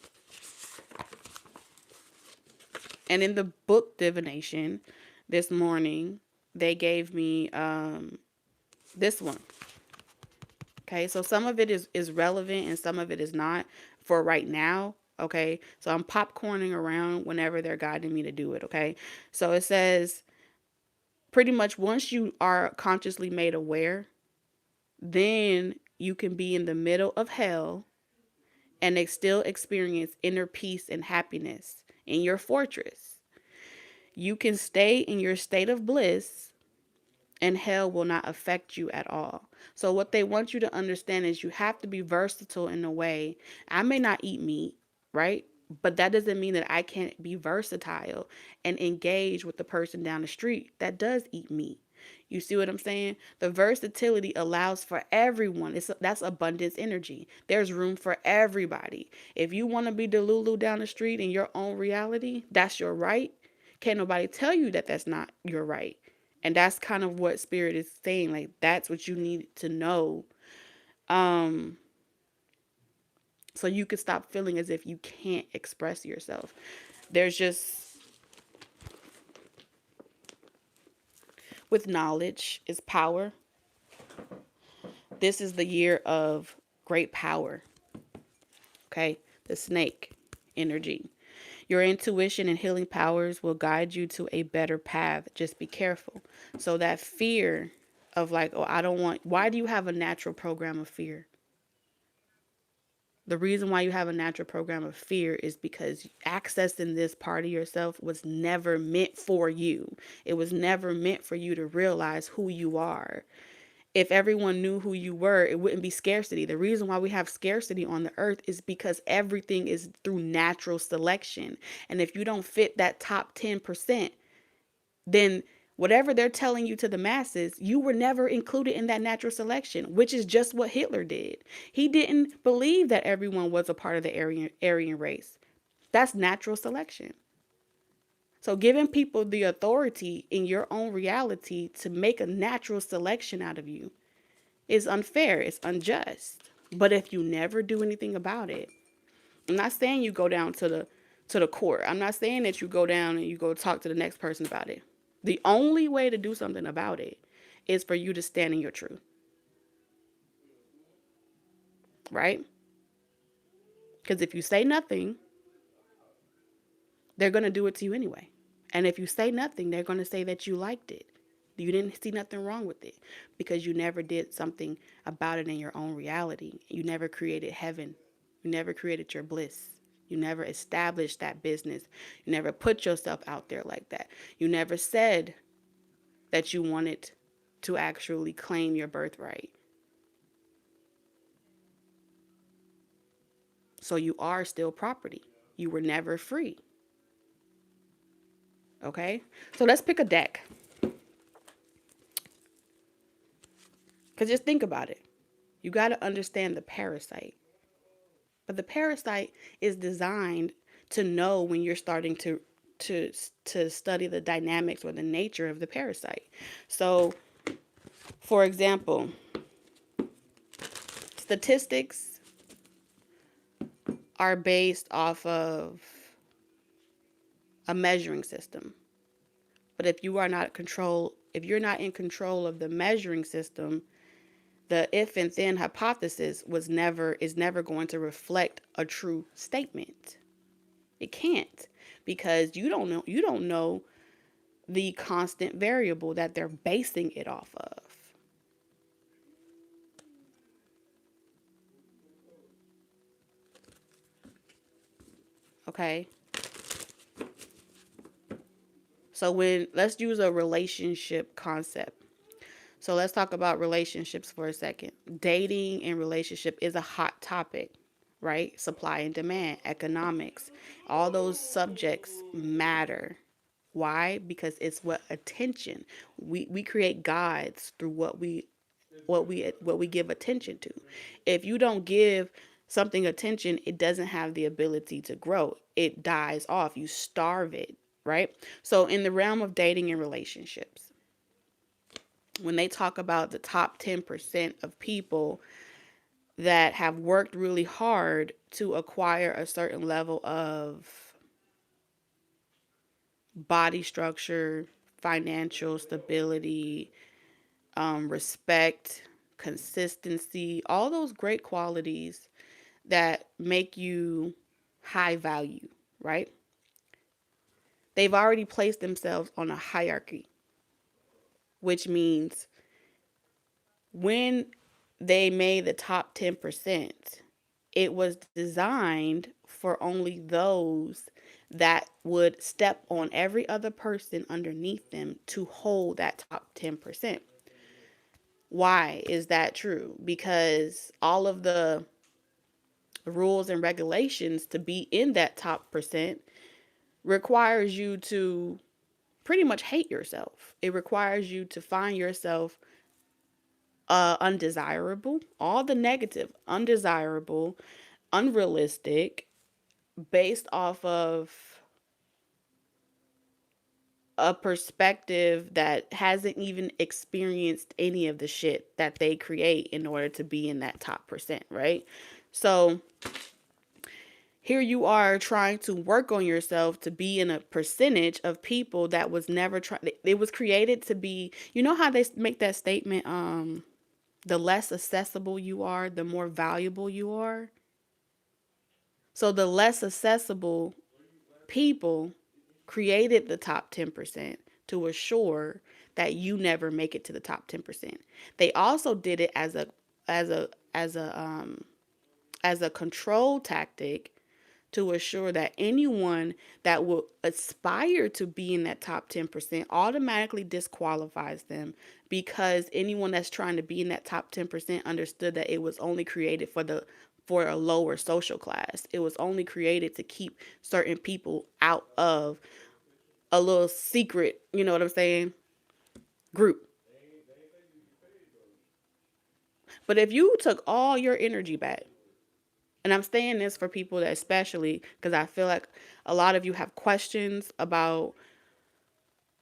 And in the book divination this morning, they gave me this one. Okay, so some of it is relevant and some of it is not for right now. Okay, so I'm popcorning around whenever they're guiding me to do it. Okay, so it says pretty much once you are consciously made aware, then you can be in the middle of hell and they still experience inner peace and happiness in your fortress. You can stay in your state of bliss and hell will not affect you at all. So what they want you to understand is you have to be versatile in a way. I may not eat meat, right? But that doesn't mean that I can't be versatile and engage with the person down the street that does eat meat. You see what I'm saying? The versatility allows for everyone. That's abundance energy. There's room for everybody. If you want to be Delulu down the street in your own reality, that's your right. Can't nobody tell you that that's not your right. And that's kind of what Spirit is saying. Like, that's what you need to know. So you can stop feeling as if you can't express yourself. There's just, with knowledge is power. This is the year of great power. Okay, the snake energy. Your intuition and healing powers will guide you to a better path. Just be careful. So that fear of like, oh, I don't want, why do you have a natural program of fear? The reason why you have a natural program of fear is because accessing this part of yourself was never meant for you. It was never meant for you to realize who you are. If everyone knew who you were, it wouldn't be scarcity. The reason why we have scarcity on the earth is because everything is through natural selection. And if you don't fit that top 10%, then whatever they're telling you to the masses, you were never included in that natural selection, which is just what Hitler did. He didn't believe that everyone was a part of the Aryan race. That's natural selection. So giving people the authority in your own reality to make a natural selection out of you is unfair. It's unjust. But if you never do anything about it, I'm not saying you go down to the court. I'm not saying that you go down and you go talk to the next person about it. The only way to do something about it is for you to stand in your truth. Right? Because if you say nothing, they're going to do it to you anyway. And if you say nothing, they're going to say that you liked it. You didn't see nothing wrong with it because you never did something about it in your own reality. You never created heaven. You never created your bliss. You never established that business. You never put yourself out there like that. You never said that you wanted to actually claim your birthright. So you are still property. You were never free. Okay? So let's pick a deck. Because just think about it. You got to understand the parasite. But the parasite is designed to know when you're starting to study the dynamics or the nature of the parasite. So, for example, statistics are based off of a measuring system. But if you're not in control of the measuring system, the if and then hypothesis is never going to reflect a true statement. It can't, because you don't know the constant variable that they're basing it off of. Okay? So let's use a relationship concept. So let's talk about relationships for a second. Dating and relationship is a hot topic, right? Supply and demand, economics, all those subjects matter. Why? Because it's what attention. We create guides through what we give attention to. If you don't give something attention, it doesn't have the ability to grow. It dies off. You starve it, right? So in the realm of dating and relationships, when they talk about the top 10% of people that have worked really hard to acquire a certain level of body structure, financial stability, respect, consistency, all those great qualities that make you high value, right? They've already placed themselves on a hierarchy, which means when they made the top 10%, it was designed for only those that would step on every other person underneath them to hold that top 10%. Why is that true? Because all of the rules and regulations to be in that top percent requires you to pretty much hate yourself. It requires you to find yourself undesirable, all the negative, undesirable, unrealistic, based off of a perspective that hasn't even experienced any of the shit that they create in order to be in that top percent, right? So here you are trying to work on yourself to be in a percentage of people that was never tried. It was created to be, you know how they make that statement, the less accessible you are, the more valuable you are. So the less accessible people created the top 10% to assure that you never make it to the top 10%. They also did it as a control tactic to assure that anyone that will aspire to be in that top 10% automatically disqualifies them, because anyone that's trying to be in that top 10% understood that it was only created for a lower social class. It was only created to keep certain people out of a little secret, you know what I'm saying, group. But if you took all your energy back, and I'm saying this for people that, especially because I feel like a lot of you have questions about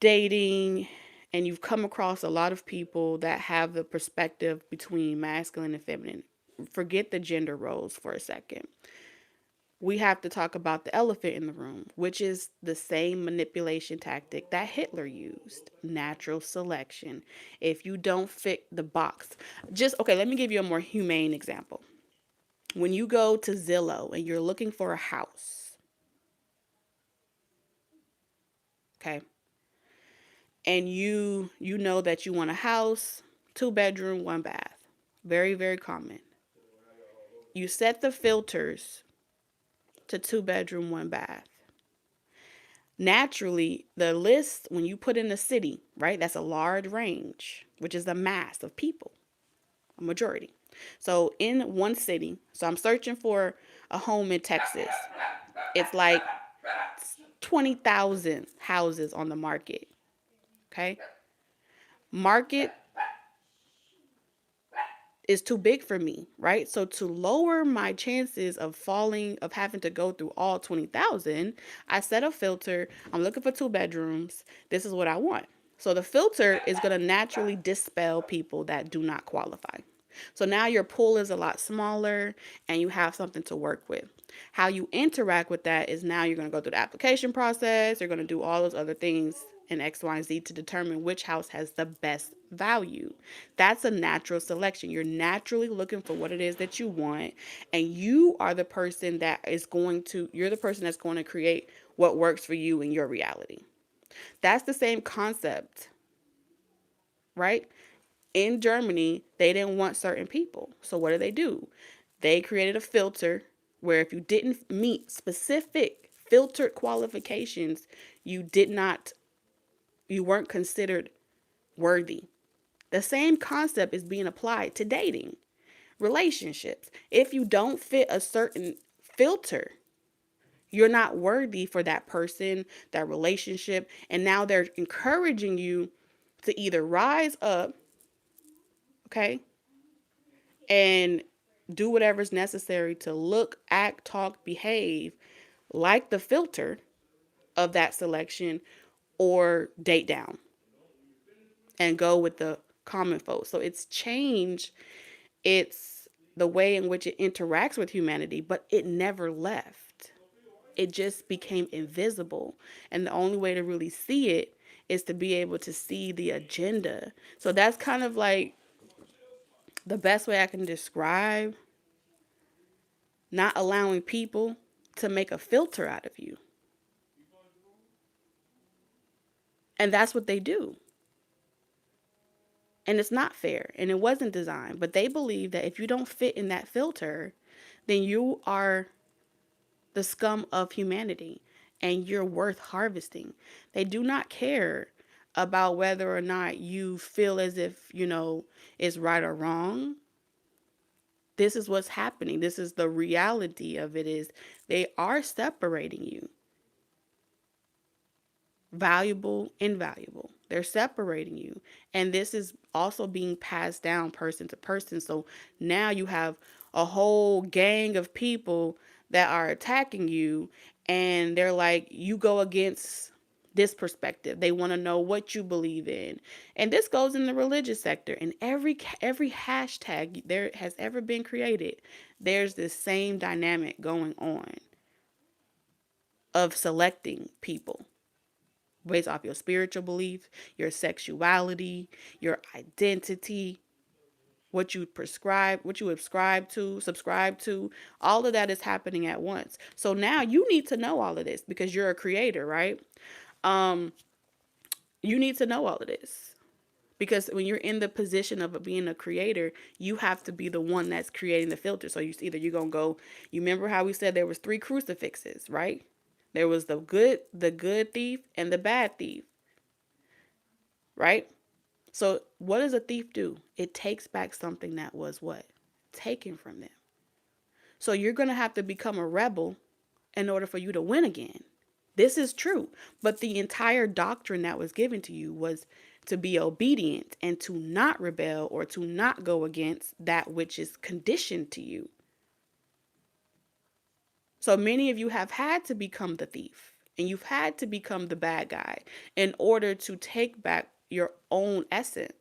dating, and you've come across a lot of people that have the perspective between masculine and feminine. Forget the gender roles for a second. We have to talk about the elephant in the room, which is the same manipulation tactic that Hitler used, natural selection. If you don't fit the box, okay, let me give you a more humane example. When you go to Zillow and you're looking for a house, okay, and you know that you want a house, 2 bedroom, 1 bath. Very, very common. You set the filters to 2 bedroom, 1 bath. Naturally, the list, when you put in the city, right, that's a large range, which is the mass of people, a majority. So in one city, so I'm searching for a home in Texas. It's like 20,000 houses on the market. Okay. Market is too big for me, right? So to lower my chances of falling, of having to go through all 20,000, I set a filter. I'm looking for 2 bedrooms. This is what I want. So the filter is going to naturally dispel people that do not qualify. So now your pool is a lot smaller and you have something to work with. How you interact with that is now you're going to go through the application process. You're going to do all those other things in X, Y, and Z to determine which house has the best value. That's a natural selection. You're naturally looking for what it is that you want, and you are the person that is going to, you're the person that's going to create what works for you in your reality. That's the same concept, right? In Germany, they didn't want certain people. So what do? They created a filter where if you didn't meet specific filtered qualifications, you weren't considered worthy. The same concept is being applied to dating, relationships. If you don't fit a certain filter, you're not worthy for that person, that relationship, and now they're encouraging you to either rise up, okay, and do whatever's necessary to look, act, talk, behave like the filter of that selection, or date down and go with the common folk. So it's change, it's the way in which it interacts with humanity, but it never left. It just became invisible. And the only way to really see it is to be able to see the agenda. So that's kind of like the best way I can describe not allowing people to make a filter out of you. And that's what they do. And it's not fair and it wasn't designed, but they believe that if you don't fit in that filter, then you are the scum of humanity and you're worth harvesting. They do not care about whether or not you feel as if, it's right or wrong. This is what's happening. This is the reality of it, is they are separating you. Valuable, invaluable. They're separating you. And this is also being passed down person to person. So now you have a whole gang of people that are attacking you, and they're like, you go against this perspective. They want to know what you believe in. And this goes in the religious sector. And every hashtag there has ever been created, there's this same dynamic going on of selecting people based off your spiritual belief, your sexuality, your identity, what you prescribe, what you subscribe to, all of that is happening at once. So now you need to know all of this because you're a creator, right? You need to know all of this because when you're in the position of being a creator, you have to be the one that's creating the filter. So you're going to go, you remember how we said there was 3 crucifixes, right? There was the good thief and the bad thief, right? So what does a thief do? It takes back something that was what? Taken from them. So you're going to have to become a rebel in order for you to win again. This is true. But the entire doctrine that was given to you was to be obedient and to not rebel or to not go against that which is conditioned to you. So many of you have had to become the thief and you've had to become the bad guy in order to take back your own essence.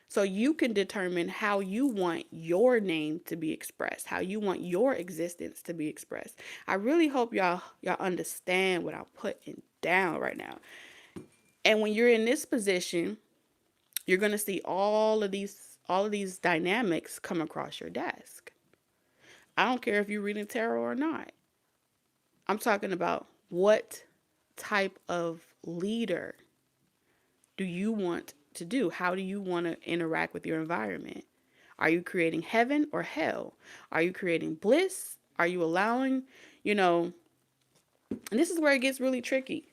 So you can determine how you want your name to be expressed, how you want your existence to be expressed. I really hope y'all understand what I'm putting down right now. And when you're in this position, you're going to see all of these dynamics come across your desk. I don't care if you're reading tarot or not. I'm talking about what type of leader do you want to do? How do you want to interact with your environment? Are you creating heaven or hell? Are you creating bliss? Are you allowing, you know, and this is where it gets really tricky,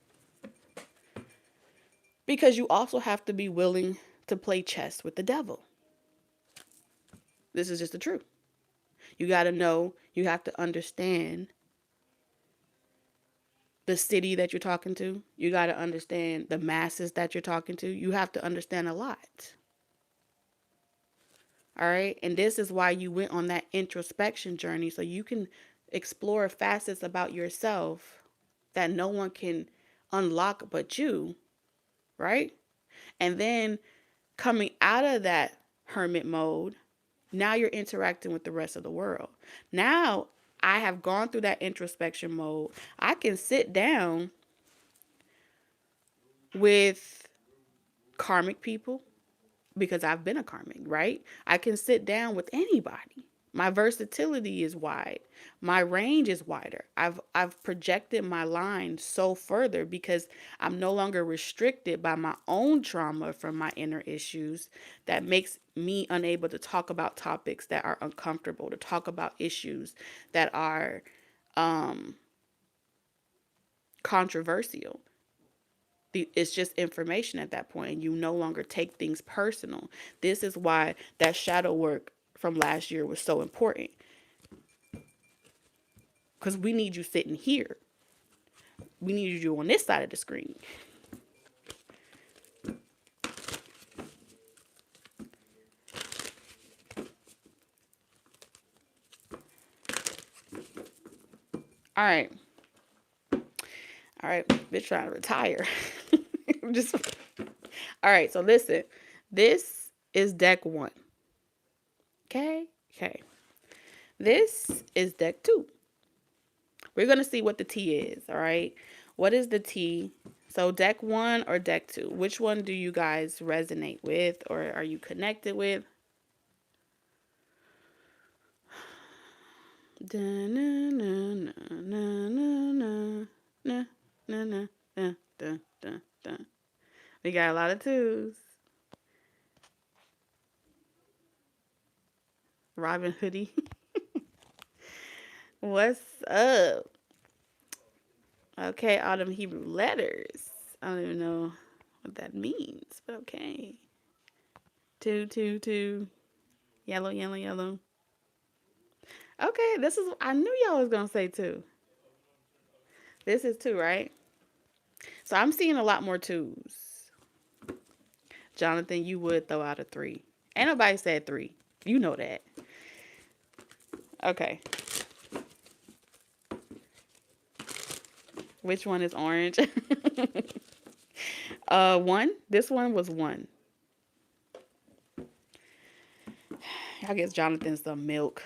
because you also have to be willing to play chess with the devil. This is just the truth. You got to know, you have to understand the city that you're talking to. You got to understand the masses that you're talking to. You have to understand a lot. All right. And this is why you went on that introspection journey, so you can explore facets about yourself that no one can unlock but you. Right. And then coming out of that hermit mode, now you're interacting with the rest of the world. Now I have gone through that introspection mode. I can sit down with karmic people because I've been a karmic, right? I can sit down with anybody. My versatility is wide. My range is wider. I've projected my line so further because I'm no longer restricted by my own trauma from my inner issues that makes me unable to talk about topics that are uncomfortable, to talk about issues that are controversial. It's just information at that point, and you no longer take things personal. This is why that shadow work from last year was so important, because we need you sitting here. We need you on this side of the screen. All right. All right, bitch trying to retire. Just all right, so listen. This is deck 1. Okay? Okay. This is deck 2. We're going to see what the T is, all right? What is the T? So deck 1 or deck 2? Which one do you guys resonate with, or are you connected with? We got a lot of 2s. Robin Hoodie. What's up? Okay, Autumn Hebrew letters. I don't even know what that means, but okay. 2, 2, 2. Yellow, yellow, yellow. Okay, this is, I knew y'all was gonna say 2. This is 2, right? So I'm seeing a lot more 2s. Jonathan, you would throw out a 3. Ain't nobody said 3. You know that. Okay. Which one is orange? 1. This one was 1. I guess Jonathan's the milk.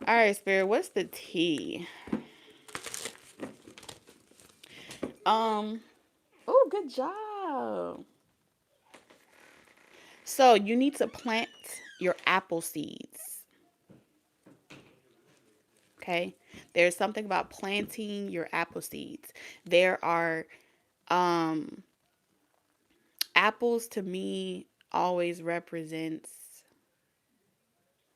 All right, Spirit, what's the T? Oh, good job. So you need to plant your apple seeds. Okay? There's something about planting your apple seeds. There are apples, to me, always represents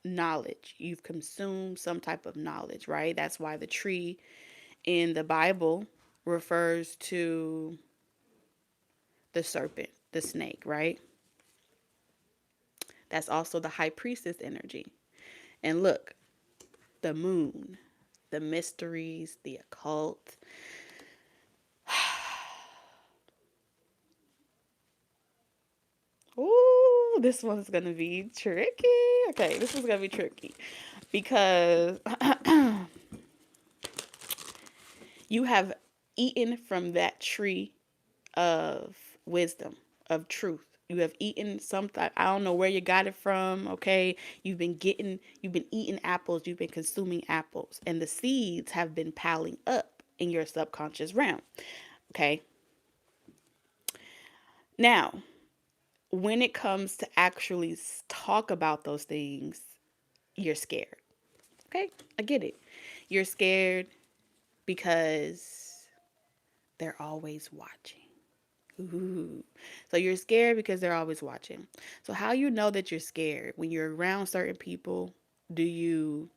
knowledge. You've consumed some type of knowledge, right? That's why the tree in the Bible refers to the serpent, the snake, right? That's also the high priestess energy. And look, the moon, the mysteries, the occult. Ooh, this one's going to be tricky. Okay, this is going to be tricky because you have eaten from that tree of wisdom, of truth. You have eaten something. I don't know where you got it from. Okay. You've been eating apples. You've been consuming apples, and the seeds have been piling up in your subconscious realm. Okay. Now, when it comes to actually talk about those things, you're scared. Okay, I get it. You're scared because they're always watching. Ooh. So you're scared because they're always watching. So how you know that you're scared? When you're around certain people, do you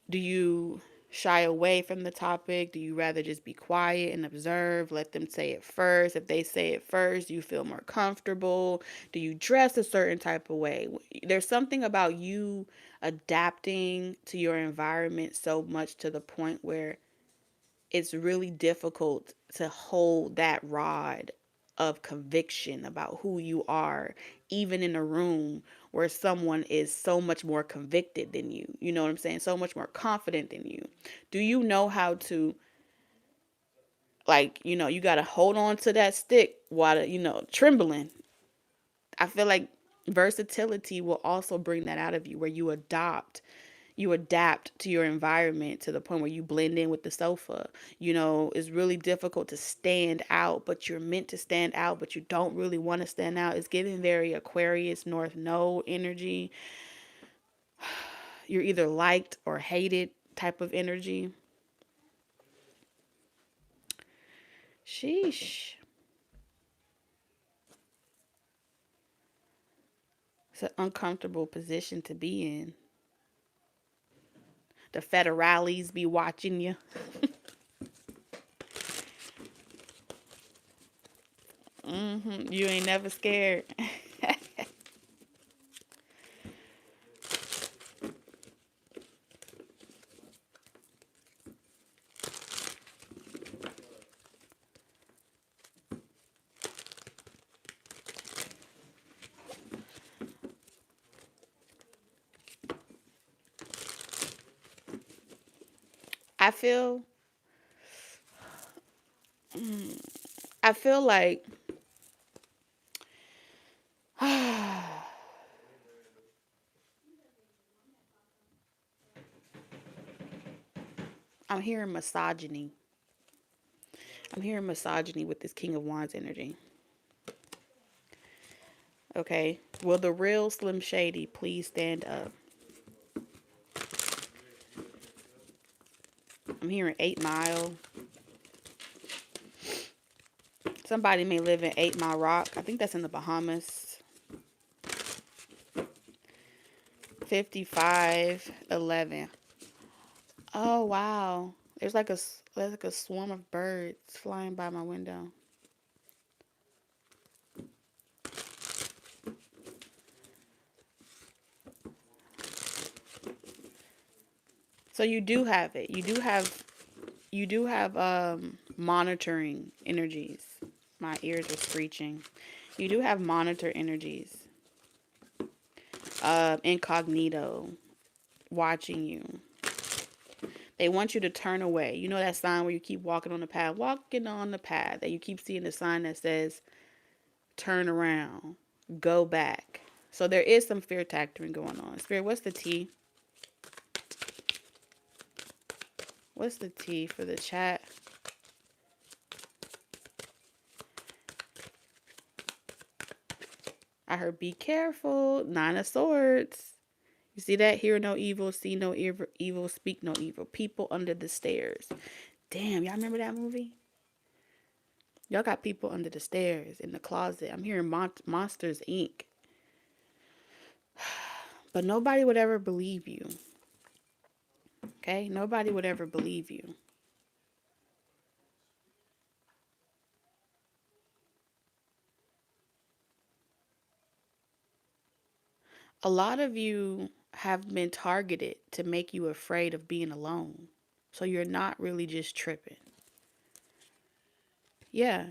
do you shy away from the topic? Do you rather just be quiet and observe, let them say it first? If they say it first, do you feel more comfortable? Do you dress a certain type of way? There's something about you adapting to your environment so much to the point where it's really difficult to hold that rod of conviction about who you are, even in a room where someone is so much more convicted than you. You know what I'm saying? So much more confident than you. Do you know how to, like, you got to hold on to that stick while, trembling? I feel like versatility will also bring that out of you, where you adapt to your environment to the point where you blend in with the sofa. It's really difficult to stand out, but you're meant to stand out, but you don't really want to stand out. It's giving very Aquarius North Node energy. You're either liked or hated type of energy. Sheesh. It's an uncomfortable position to be in. The federales be watching you. You ain't never scared. I feel I feel like I'm hearing misogyny. I'm hearing misogyny with this King of Wands energy. Okay. Will the real Slim Shady please stand up? I'm hearing 8 Mile. Somebody may live in 8 Mile Rock. I think that's in the Bahamas. 5511. Oh, wow. There's like a swarm of birds flying by my window. So you do have it. You do have monitoring energies. My ears are screeching. You do have monitor energies. Incognito, watching you. They want you to turn away. You know that sign where you keep walking on the path, that you keep seeing the sign that says turn around, go back. So there is some fear tactoring going on. Spirit, what's the T? What's the T for the chat? I heard be careful. 9 of Swords. You see that? Hear no evil, see no evil, speak no evil. People under the stairs. Damn, y'all remember that movie? Y'all got people under the stairs, in the closet. I'm hearing Monsters, Inc. But nobody would ever believe you. Okay? Nobody would ever believe you. A lot of you have been targeted to make you afraid of being alone. So you're not really just tripping. Yeah.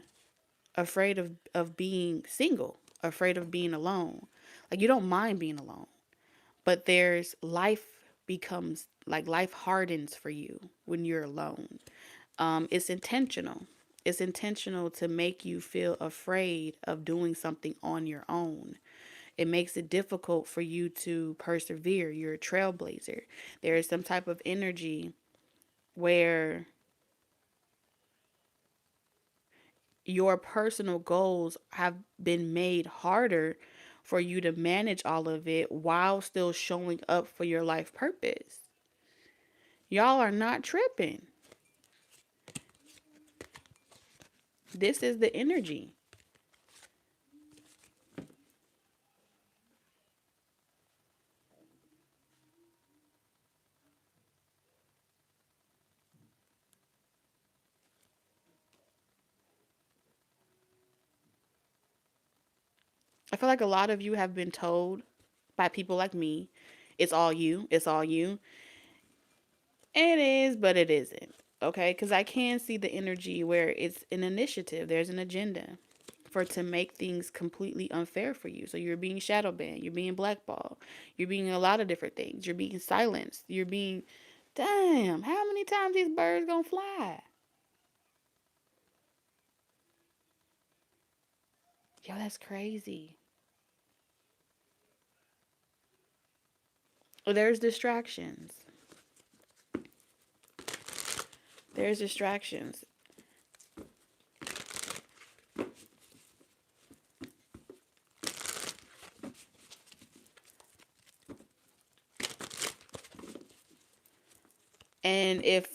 Afraid of being single, afraid of being alone. Like, you don't mind being alone. But life hardens for you when you're alone. It's intentional. It's intentional to make you feel afraid of doing something on your own. It makes it difficult for you to persevere. You're a trailblazer. There is some type of energy where your personal goals have been made harder for you to manage all of it while still showing up for your life purpose. Y'all are not tripping. This is the energy. I feel like a lot of you have been told by people like me, it's all you, it's all you. It is, but it isn't. Okay? Because I can see the energy where it's an initiative, there's an agenda for to make things completely unfair for you. So you're being shadow banned, you're being blackballed, you're being a lot of different things, you're being silenced, you're being, damn, how many times these birds gonna fly? Yo, that's crazy. Well, there's distractions. There's distractions. And if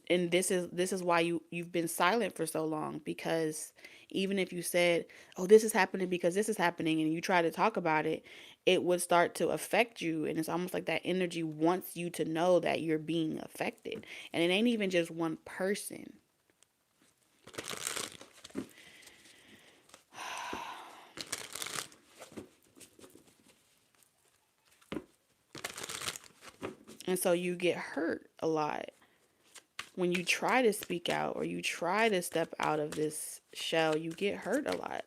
and this is why you've been silent for so long, because even if you said, "Oh, this is happening because this is happening," and you try to talk about it, it would start to affect you, and it's almost like that energy wants you to know that you're being affected. And it ain't even just one person. And so you get hurt a lot when you try to speak out or you try to step out of this shell. You get hurt a lot.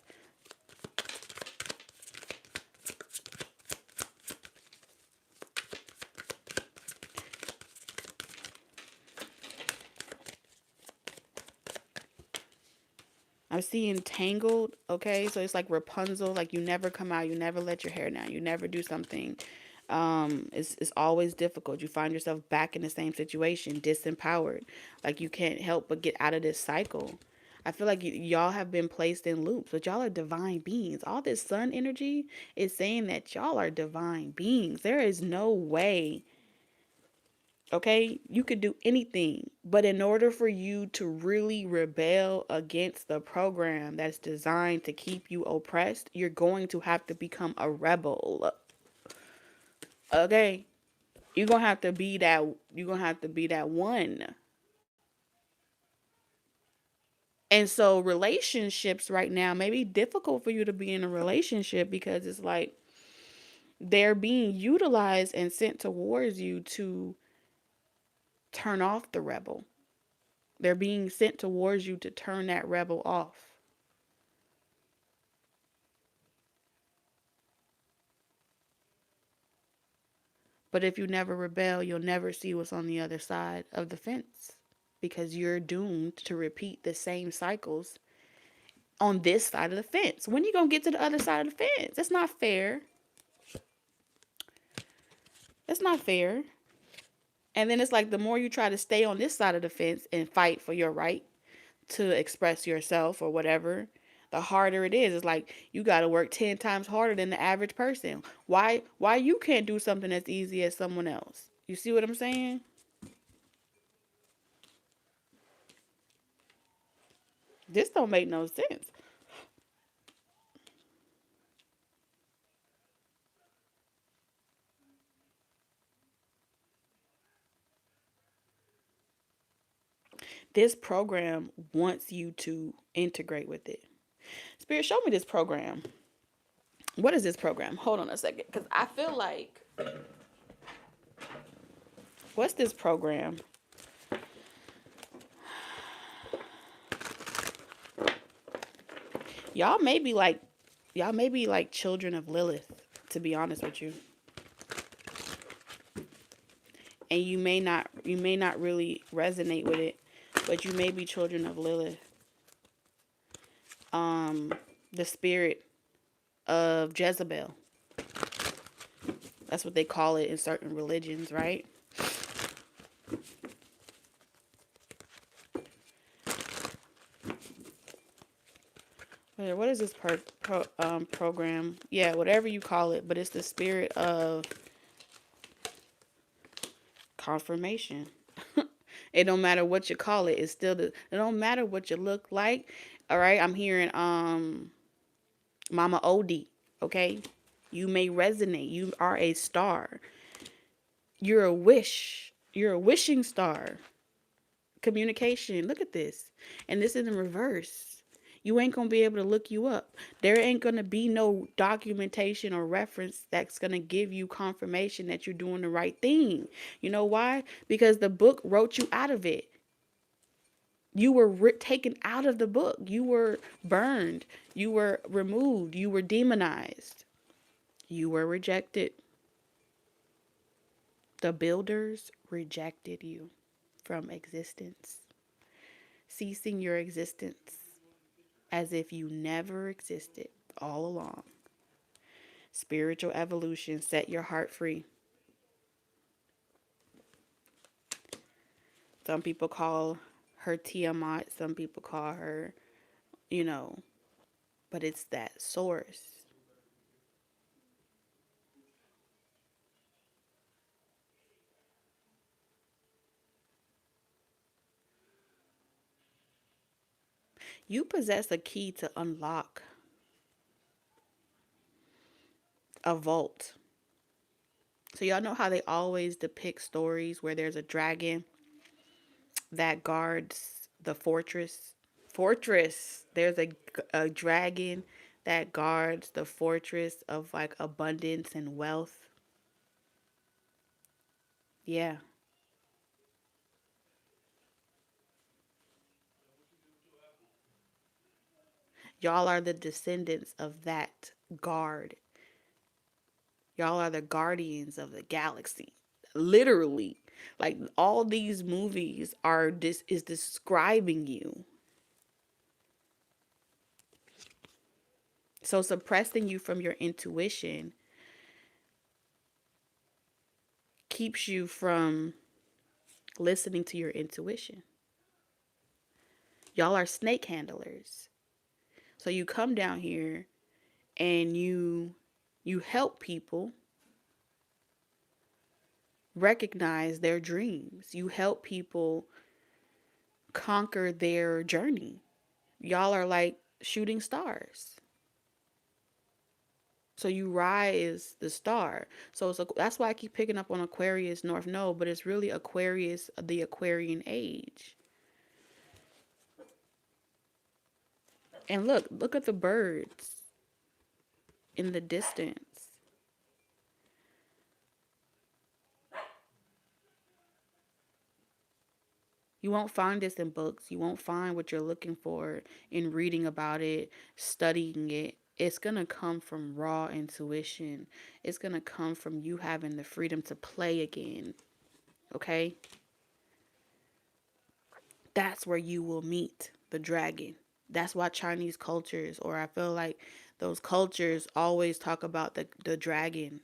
I'm seeing tangled, okay? So it's like Rapunzel, like you never come out, you never let your hair down, you never do something. It's always difficult. You find yourself back in the same situation, disempowered. Like you can't help but get out of this cycle. I feel like y'all have been placed in loops, but y'all are divine beings. All this sun energy is saying that y'all are divine beings. There is no way, okay? You could do anything, but in order for you to really rebel against the program that's designed to keep you oppressed, you're going to have to become a rebel. Okay? You're going to have to be that one. And so relationships right now may be difficult for you to be in a relationship because it's like they're being utilized and sent towards you to turn off the rebel. They're being sent towards you to turn that rebel off. But if you never rebel, you'll never see what's on the other side of the fence because you're doomed to repeat the same cycles on this side of the fence. When are you going to get to the other side of the fence? That's not fair. That's not fair. And then it's like the more you try to stay on this side of the fence and fight for your right to express yourself or whatever, the harder it is. It's like you got to work 10 times harder than the average person. Why you can't do something as easy as someone else? You see what I'm saying? This don't make no sense. This program wants you to integrate with it. Spirit, show me this program. What is this program? Hold on a second, because I feel like, what's this program? Y'all may be like, y'all may be like children of Lilith, to be honest with you. And you may not really resonate with it, but you may be children of Lilith. The spirit of Jezebel. That's what they call it in certain religions, right? What is this program? Yeah, whatever you call it, but it's the spirit of confirmation. It don't matter what you call it. It's still it don't matter what you look like. All right, I'm hearing Mama Odie, okay? You may resonate. You are a star. You're a wish. You're a wishing star. Communication. Look at this. And this is in reverse. You ain't going to be able to look you up. There ain't going to be no documentation or reference that's going to give you confirmation that you're doing the right thing. You know why? Because the book wrote you out of it. You were taken out of the book. You were burned. You were removed. You were demonized. You were rejected. The builders rejected you from existence, ceasing your existence as if you never existed all along. Spiritual evolution, set your heart free. Some people call her Tiamat, some people call her, but it's that source. You possess a key to unlock a vault. So y'all know how they always depict stories where there's a dragon that guards the fortress. There's a dragon that guards the fortress of like abundance and wealth. Yeah. Y'all are the descendants of that guard. Y'all are the guardians of the galaxy. Literally. Like all these movies is describing you. So suppressing you from your intuition keeps you from listening to your intuition. Y'all are snake handlers. So you come down here and you help people recognize their dreams. You help people conquer their journey. Y'all are like shooting stars. So you rise the star. So that's why I keep picking up on Aquarius North Node, but it's really Aquarius, the Aquarian age. And look at the birds in the distance. You won't find this in books. You won't find what you're looking for in reading about it, studying it. It's going to come from raw intuition. It's going to come from you having the freedom to play again. Okay? That's where you will meet the dragon. That's why Chinese cultures, or I feel like those cultures always talk about the dragon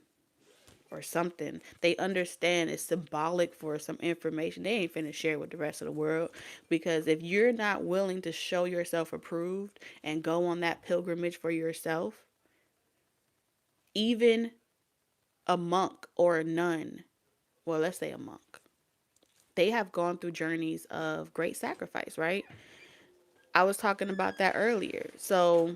or something. They understand it's symbolic for some information. They ain't finna share with the rest of the world, because if you're not willing to show yourself approved and go on that pilgrimage for yourself, even a monk or a nun, well, let's say a monk, they have gone through journeys of great sacrifice, right? I was talking about that earlier. So,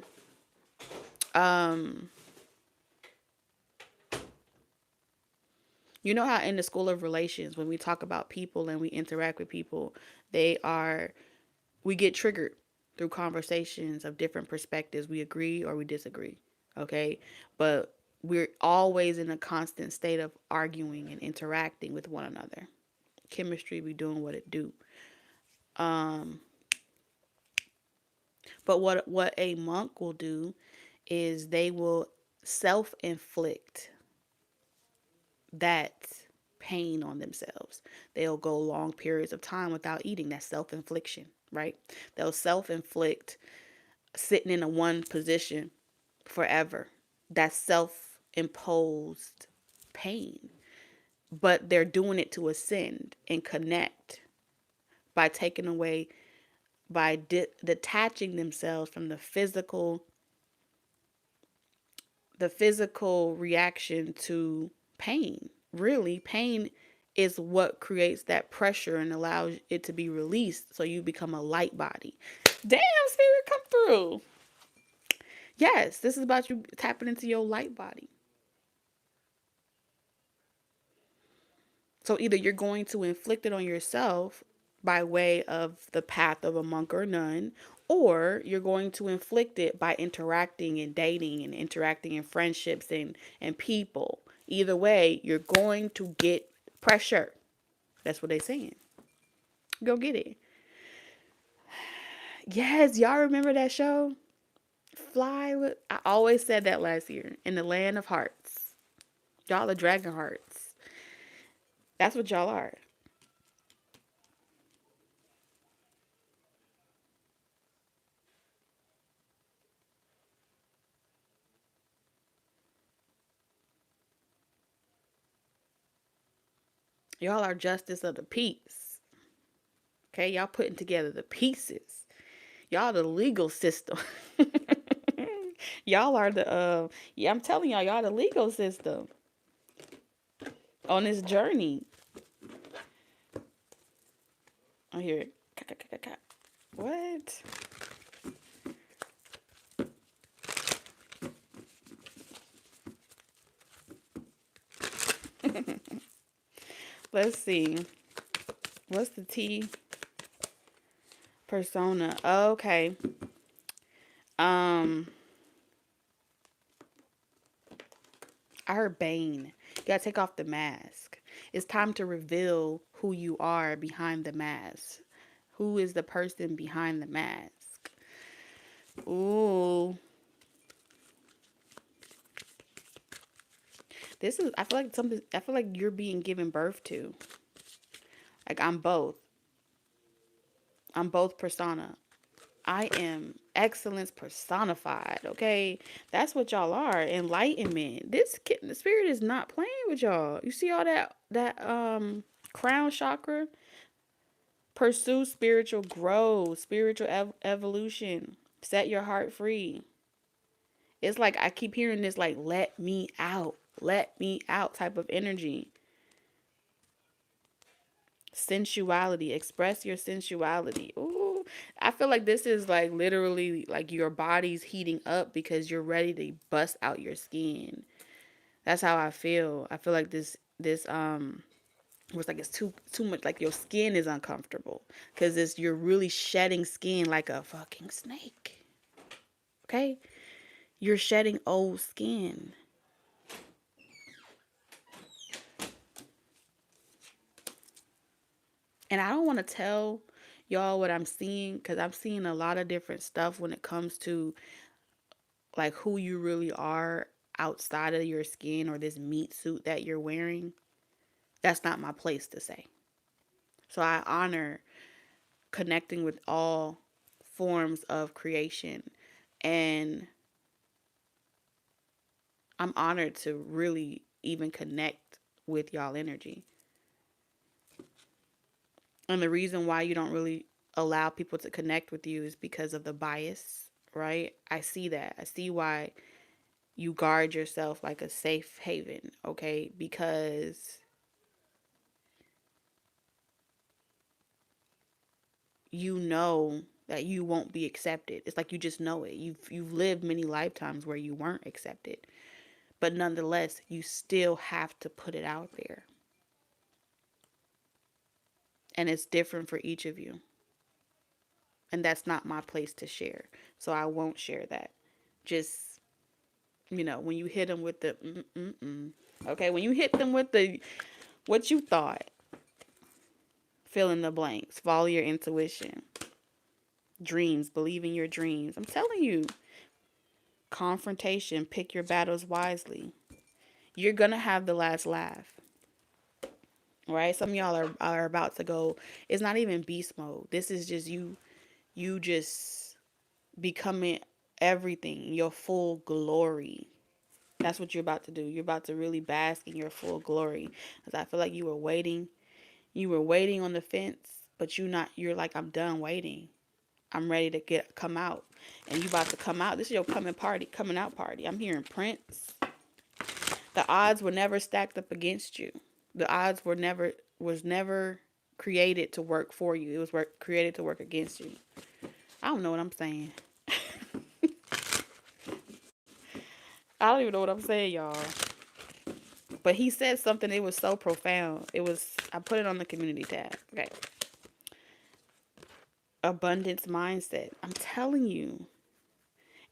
you know how in the School of Relations, when we talk about people and we interact with people, we get triggered through conversations of different perspectives. We agree or we disagree. Okay. But we're always in a constant state of arguing and interacting with one another. Chemistry be doing what it do. But what a monk will do is they will self-inflict that pain on themselves. They'll go long periods of time without eating. That's self-infliction, right? They'll self-inflict sitting in a one position forever. That's self-imposed pain. But they're doing it to ascend and connect by taking away, by detaching themselves from the physical the physical reaction to pain. Really, pain is what creates that pressure and allows it to be released so you become a light body. Damn, spirit, come through. Yes, this is about you tapping into your light body. So either you're going to inflict it on yourself by way of the path of a monk or nun, or you're going to inflict it by interacting and dating and interacting in friendships and people. Either way, you're going to get pressure. That's what they're saying. Go get it. Yes, y'all remember that show? Fly with. I always said that last year. In the land of hearts. Y'all are dragon hearts. That's what y'all are. Y'all are justice of the peace. Okay, y'all putting together the pieces. Y'all the legal system. Y'all are the yeah, I'm telling y'all the legal system on this journey. I hear it. What? Let's see. What's the T? Persona. Okay. Um, I heard Bane. You gotta take off the mask. It's time to reveal who you are behind the mask. Who is the person behind the mask? Ooh. This is, I feel like something, I feel like you're being given birth to. Like I'm both. I'm both persona. I am excellence personified, okay? That's what y'all are. Enlightenment. This kid, the spirit is not playing with y'all. You see all that crown chakra? Pursue spiritual growth, spiritual evolution. Set your heart free. It's like I keep hearing this like let me out. Let me out type of energy. Sensuality. Express your sensuality. Ooh, I feel like this is like literally like your body's heating up because you're ready to bust out your skin. That's how I feel. I feel like this was like it's too much, like your skin is uncomfortable because it's you're really shedding skin like a fucking snake. Okay? You're shedding old skin. And I don't want to tell y'all what I'm seeing because I'm seeing a lot of different stuff when it comes to like who you really are outside of your skin or this meat suit that you're wearing. That's not my place to say. So I honor connecting with all forms of creation, and I'm honored to really even connect with y'all energy. And the reason why you don't really allow people to connect with you is because of the bias, right? I see that. I see why you guard yourself like a safe haven, okay? Because you know that you won't be accepted. It's like you just know it. You've lived many lifetimes where you weren't accepted. But nonetheless, you still have to put it out there. And it's different for each of you. And that's not my place to share. So I won't share that. Just, when you hit them with the okay, when you hit them with the what you thought, fill in the blanks, follow your intuition, dreams, believe in your dreams. I'm telling you, confrontation, pick your battles wisely. You're going to have the last laugh, right? Some of y'all are about to go, it's not even beast mode. This is just you just becoming everything, your full glory. That's what you're about to do. You're about to really bask in your full glory. Because I feel like you were waiting on the fence, but you're like, I'm done waiting. I'm ready to come out. And you about to come out. This is your coming out party. I'm hearing Prince. The odds were never stacked up against you. The odds was never created to work for you. It was created to work against you. I don't know what I'm saying. I don't even know what I'm saying, y'all. But he said something, it was so profound. I put it on the community tab. Okay. Abundance mindset. I'm telling you.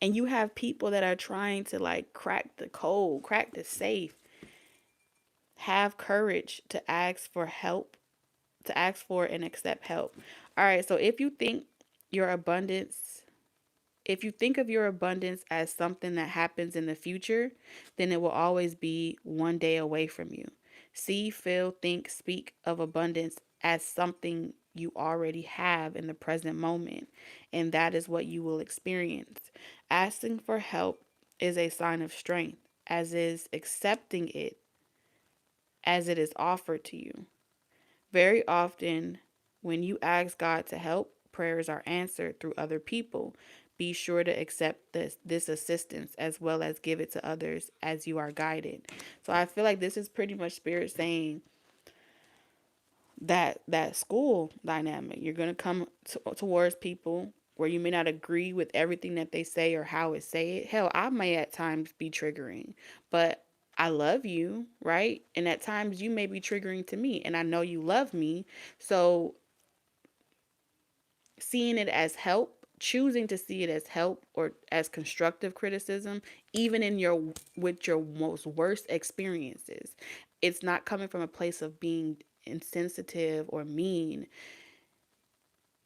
And you have people that are trying to like crack the code, crack the safe. Have courage to ask for help, to ask for and accept help. All right, so if you think of your abundance as something that happens in the future, then it will always be one day away from you. See, feel, think, speak of abundance as something you already have in the present moment, and that is what you will experience. Asking for help is a sign of strength, as is accepting it as it is offered to you. Very often, when you ask God to help, prayers are answered through other people. Be sure to accept this assistance as well as give it to others as you are guided. So I feel like this is pretty much Spirit saying that school dynamic. You're going to come towards people where you may not agree with everything that they say or how it say it. Hell, I may at times be triggering, but I love you, right? And at times you may be triggering to me, and I know you love me. So seeing it as help, choosing to see it as help or as constructive criticism, even in with your most worst experiences, it's not coming from a place of being insensitive or mean.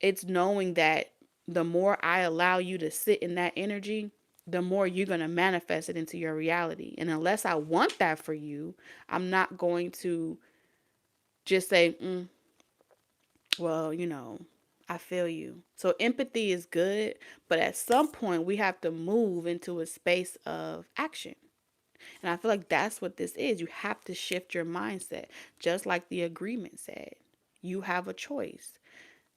It's knowing that the more I allow you to sit in that energy, the more you're going to manifest it into your reality. And unless I want that for you, I'm not going to just say, well, I feel you. So empathy is good, but at some point we have to move into a space of action. And I feel like that's what this is. You have to shift your mindset, just like the agreement said. You have a choice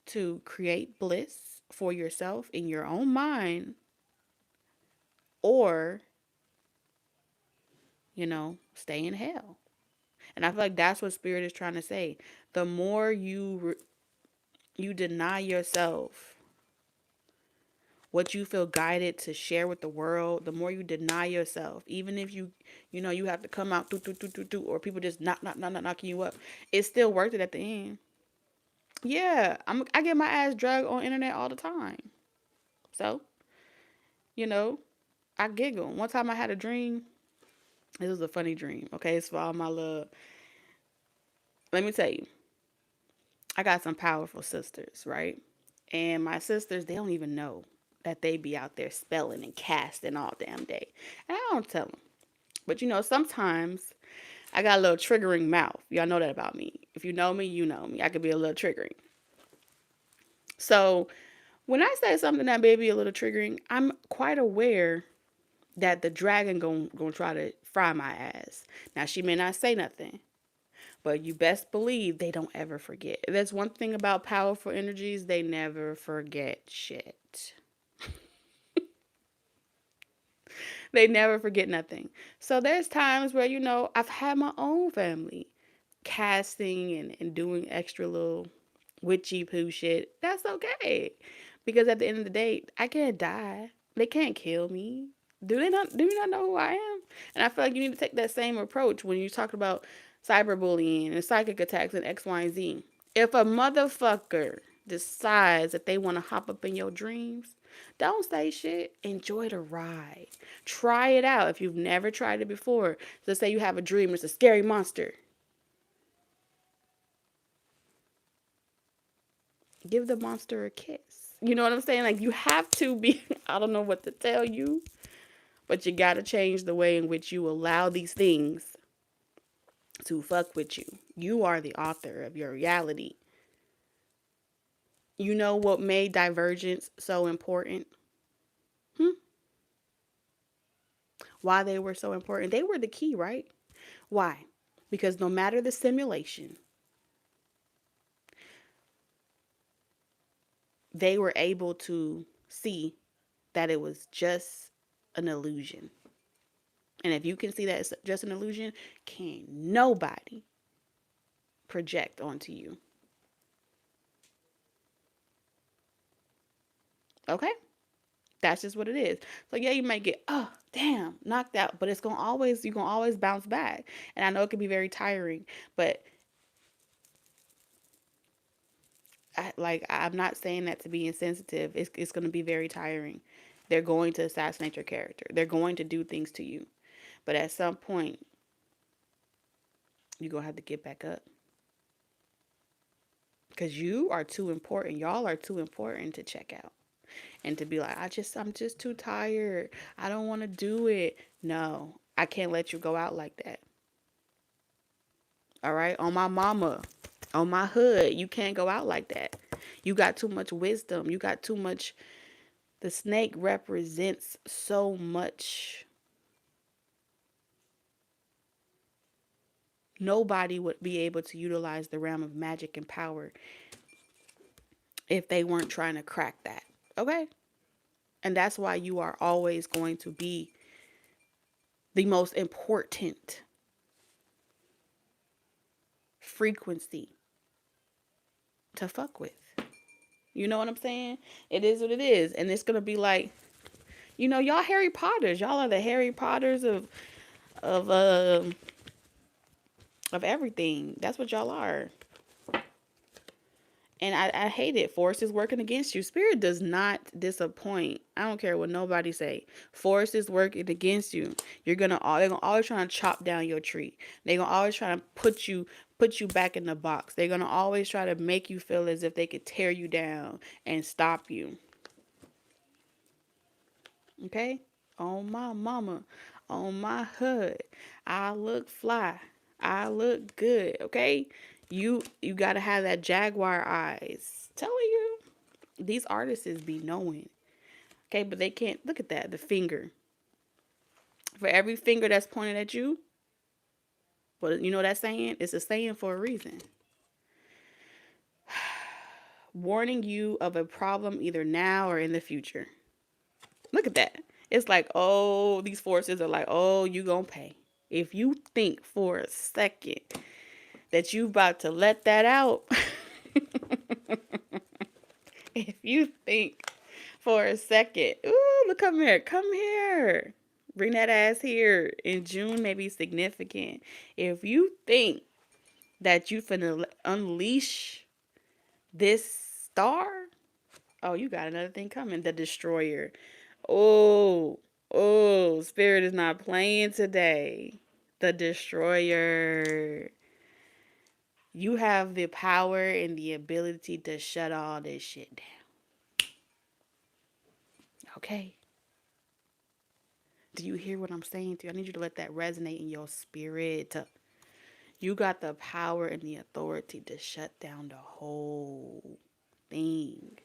to create bliss for yourself in your own mind, or, stay in hell. And I feel like that's what Spirit is trying to say. The more you deny yourself what you feel guided to share with the world, the more you deny yourself, even if you have to come out or people just knocking you up, it's still worth it at the end. Yeah, I get my ass dragged on internet all the time. So, I giggle. One time I had a dream. It was a funny dream. Okay, it's for all my love. Let me tell you, I got some powerful sisters, right? And my sisters, they don't even know that they be out there spelling and casting all damn day. And I don't tell them. But sometimes I got a little triggering mouth. Y'all know that about me. If you know me, you know me. I could be a little triggering. So when I say something that may be a little triggering, I'm quite aware that the dragon gonna try to fry my ass. Now, she may not say nothing, but you best believe they don't ever forget. That's one thing about powerful energies. They never forget shit. They never forget nothing. So there's times where, I've had my own family casting and doing extra little witchy poo shit. That's okay. Because at the end of the day, I can't die. They can't kill me. Do you not know who I am? And I feel like you need to take that same approach when you talk about cyberbullying and psychic attacks and X, Y, and Z. If a motherfucker decides that they want to hop up in your dreams, don't say shit. Enjoy the ride. Try it out if you've never tried it before. Let's say you have a dream, it's a scary monster. Give the monster a kiss. You know what I'm saying? Like, you have to be, I don't know what to tell you, but you got to change the way in which you allow these things to fuck with you. You are the author of your reality. You know what made divergence so important? Why they were so important? They were the key, right? Why? Because no matter the simulation, they were able to see that it was just an illusion. And if you can see that it's just an illusion, can nobody project onto you. Okay? That's just what it is. So yeah, you might get, oh damn, knocked out, but you're gonna always bounce back. And I know it can be very tiring, but I'm not saying that to be insensitive. It's gonna be very tiring. They're going to assassinate your character. They're going to do things to you. But at some point, you're gonna have to get back up. Because you are too important. Y'all are too important to check out. And to be like, I'm just too tired. I don't want to do it. No, I can't let you go out like that. All right? On my mama, on my hood, you can't go out like that. You got too much wisdom. You got too much. The snake represents so much. Nobody would be able to utilize the realm of magic and power if they weren't trying to crack that. Okay? And that's why you are always going to be the most important frequency to fuck with. You know what I'm saying? It is what it is. And it's going to be like, y'all Harry Potters. Y'all are the Harry Potters of uh of everything. That's what y'all are. And I hate it. Force is working against you. Spirit does not disappoint. I don't care what nobody say. Force is working against you. They're gonna always try to chop down your tree. They're gonna always try to put you back in the box. They're gonna always try to make you feel as if they could tear you down and stop you. Okay? On my mama, on my hood, I look fly. I look good. Okay? You gotta have that jaguar eyes. Telling you, these artists be knowing. Okay, but they can't look at that. The finger. For every finger that's pointed at you, well, you know that saying? It's a saying for a reason. Warning you of a problem either now or in the future. Look at that. It's like, oh, these forces are like, oh, you gonna pay. If you think for a second that you about to let that out, if you think for a second, ooh, look, come here, bring that ass here. In June may be significant. If you think that you finna unleash this star, oh, you got another thing coming, the destroyer. Oh, Spirit is not playing today. The destroyer. You have the power and the ability to shut all this shit down. Okay? Do you hear what I'm saying to you? I need you to let that resonate in your spirit. You got the power and the authority to shut down the whole thing.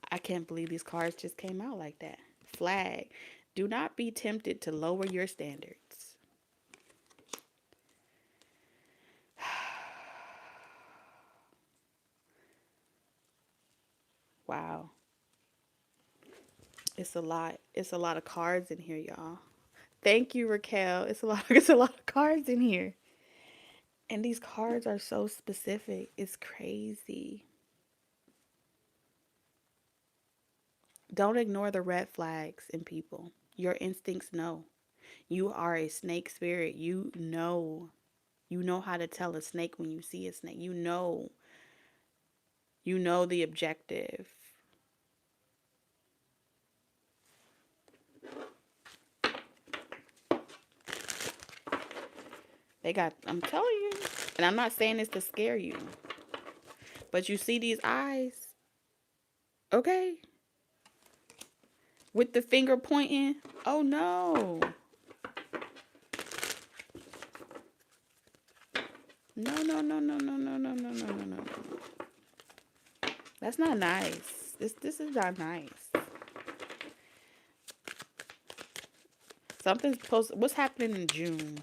I can't believe these cards just came out like that. Flag. Do not be tempted to lower your standards. Wow. It's a lot. It's a lot of cards in here, y'all. Thank you, Raquel. It's a lot of cards in here. And these cards are so specific. It's crazy. Don't ignore the red flags in people. Your instincts know. You are a snake spirit. You know. You know how to tell a snake when you see a snake. You know. You know the objective. I'm telling you, and I'm not saying this to scare you, but you see these eyes, okay? With the finger pointing, oh no. No. That's not nice. This is not nice. What's happening in June?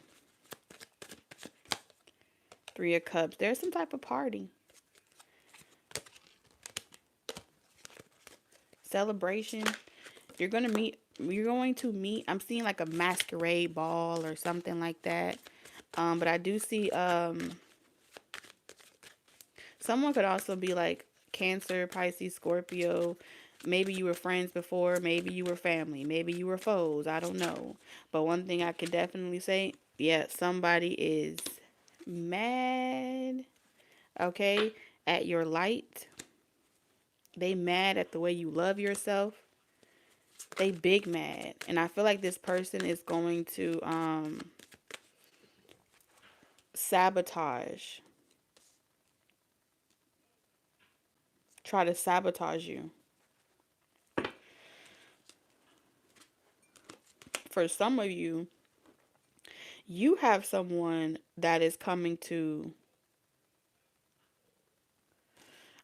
Three of Cups. There's some type of party. Celebration. You're going to meet, I'm seeing like a masquerade ball or something like that. But I do see, someone could also be like Cancer, Pisces, Scorpio. Maybe you were friends before. Maybe you were family. Maybe you were foes. I don't know. But one thing I could definitely say, yeah, somebody is mad, okay, at your light. They mad at the way you love yourself. They big mad. And I feel like this person is going to sabotage. Try to sabotage you. For some of you, you have someone that is coming to...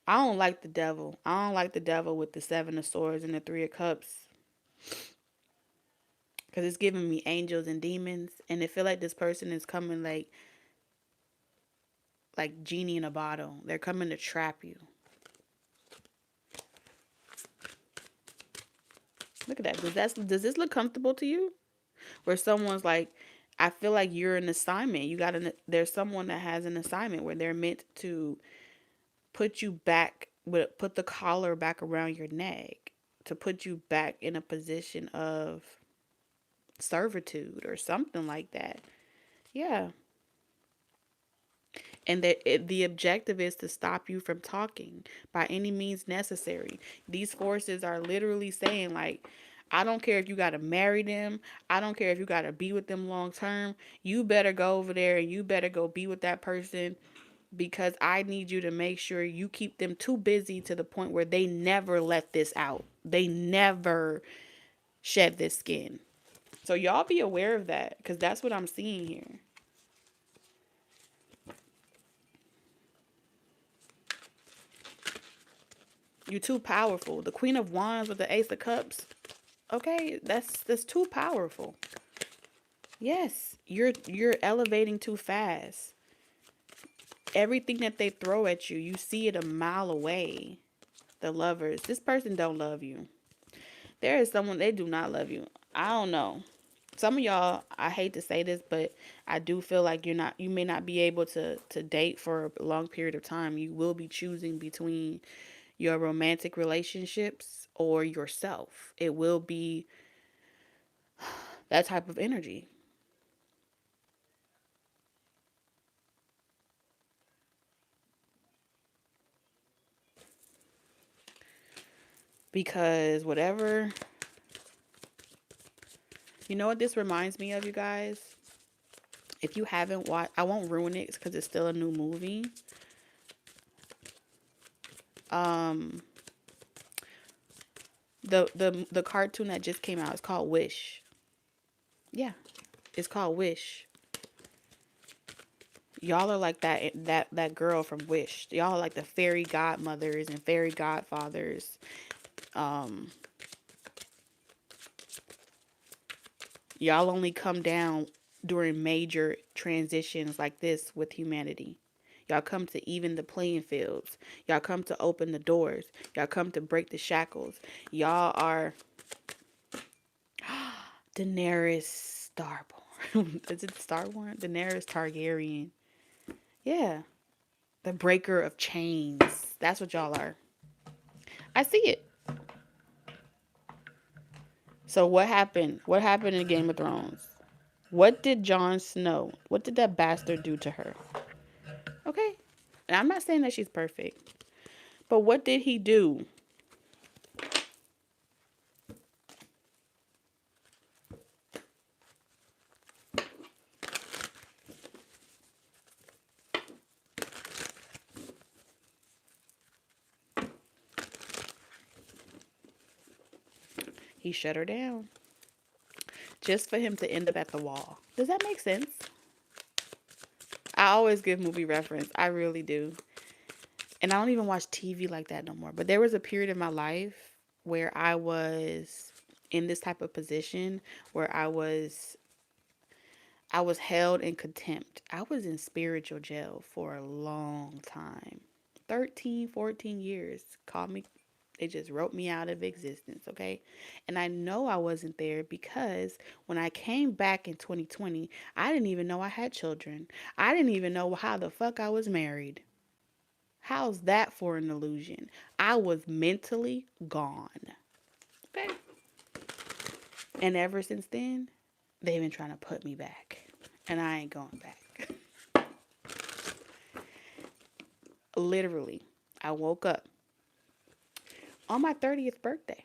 I don't like the devil. I don't like the devil with the Seven of Swords and the Three of Cups. Because it's giving me angels and demons. And I feel like this person is coming like genie in a bottle. They're coming to trap you. Look at that. Does this look comfortable to you? Where someone's like, I feel like you're an assignment. There's someone that has an assignment where they're meant to put you back, put the collar back around your neck, to put you back in a position of servitude or something like that. Yeah. And the objective is to stop you from talking by any means necessary. These forces are literally saying, like, I don't care if you got to marry them. I don't care if you got to be with them long term. You better go over there and you better go be with that person, because I need you to make sure you keep them too busy to the point where they never let this out. They never shed this skin. So y'all be aware of that, because that's what I'm seeing here. You're too powerful. The Queen of Wands with the Ace of Cups. Okay, that's too powerful. Yes, you're elevating too fast. Everything that they throw at you, you see it a mile away. The Lovers. This person don't love you. There is someone, they do not love you. I don't know. Some of y'all, I hate to say this, but I do feel like you may not be able to date for a long period of time. You will be choosing between your romantic relationships or yourself. It will be that type of energy. Because whatever, you know what this reminds me of, you guys? If you haven't watched, I won't ruin it because it's still a new movie. The cartoon that just came out is called Wish. Yeah, it's called Wish. Y'all are like that girl from Wish. Y'all are like the fairy godmothers and fairy godfathers. Y'all only come down during major transitions like this with humanity. Y'all come to even the playing fields. Y'all come to open the doors. Y'all come to break the shackles. Y'all are Daenerys Starborn. Is it Starborn? Daenerys Targaryen. Yeah. The breaker of chains. That's what y'all are. I see it. So what happened? What happened in Game of Thrones? What did Jon Snow, what did that bastard do to her? Okay. And I'm not saying that she's perfect. But what did he do? He shut her down. Just for him to end up at the wall. Does that make sense? I always give movie reference. I really do. And I don't even watch TV like that no more. But there was a period in my life where I was in this type of position where I was I was held in contempt. I was in spiritual jail for a long time. 13, 14 years. Called me, they just wrote me out of existence, okay? And I know I wasn't there because when I came back in 2020, I didn't even know I had children. I didn't even know how the fuck I was married. How's that for an illusion? I was mentally gone. Okay. And ever since then, they've been trying to put me back. And I ain't going back. Literally, I woke up on my 30th birthday.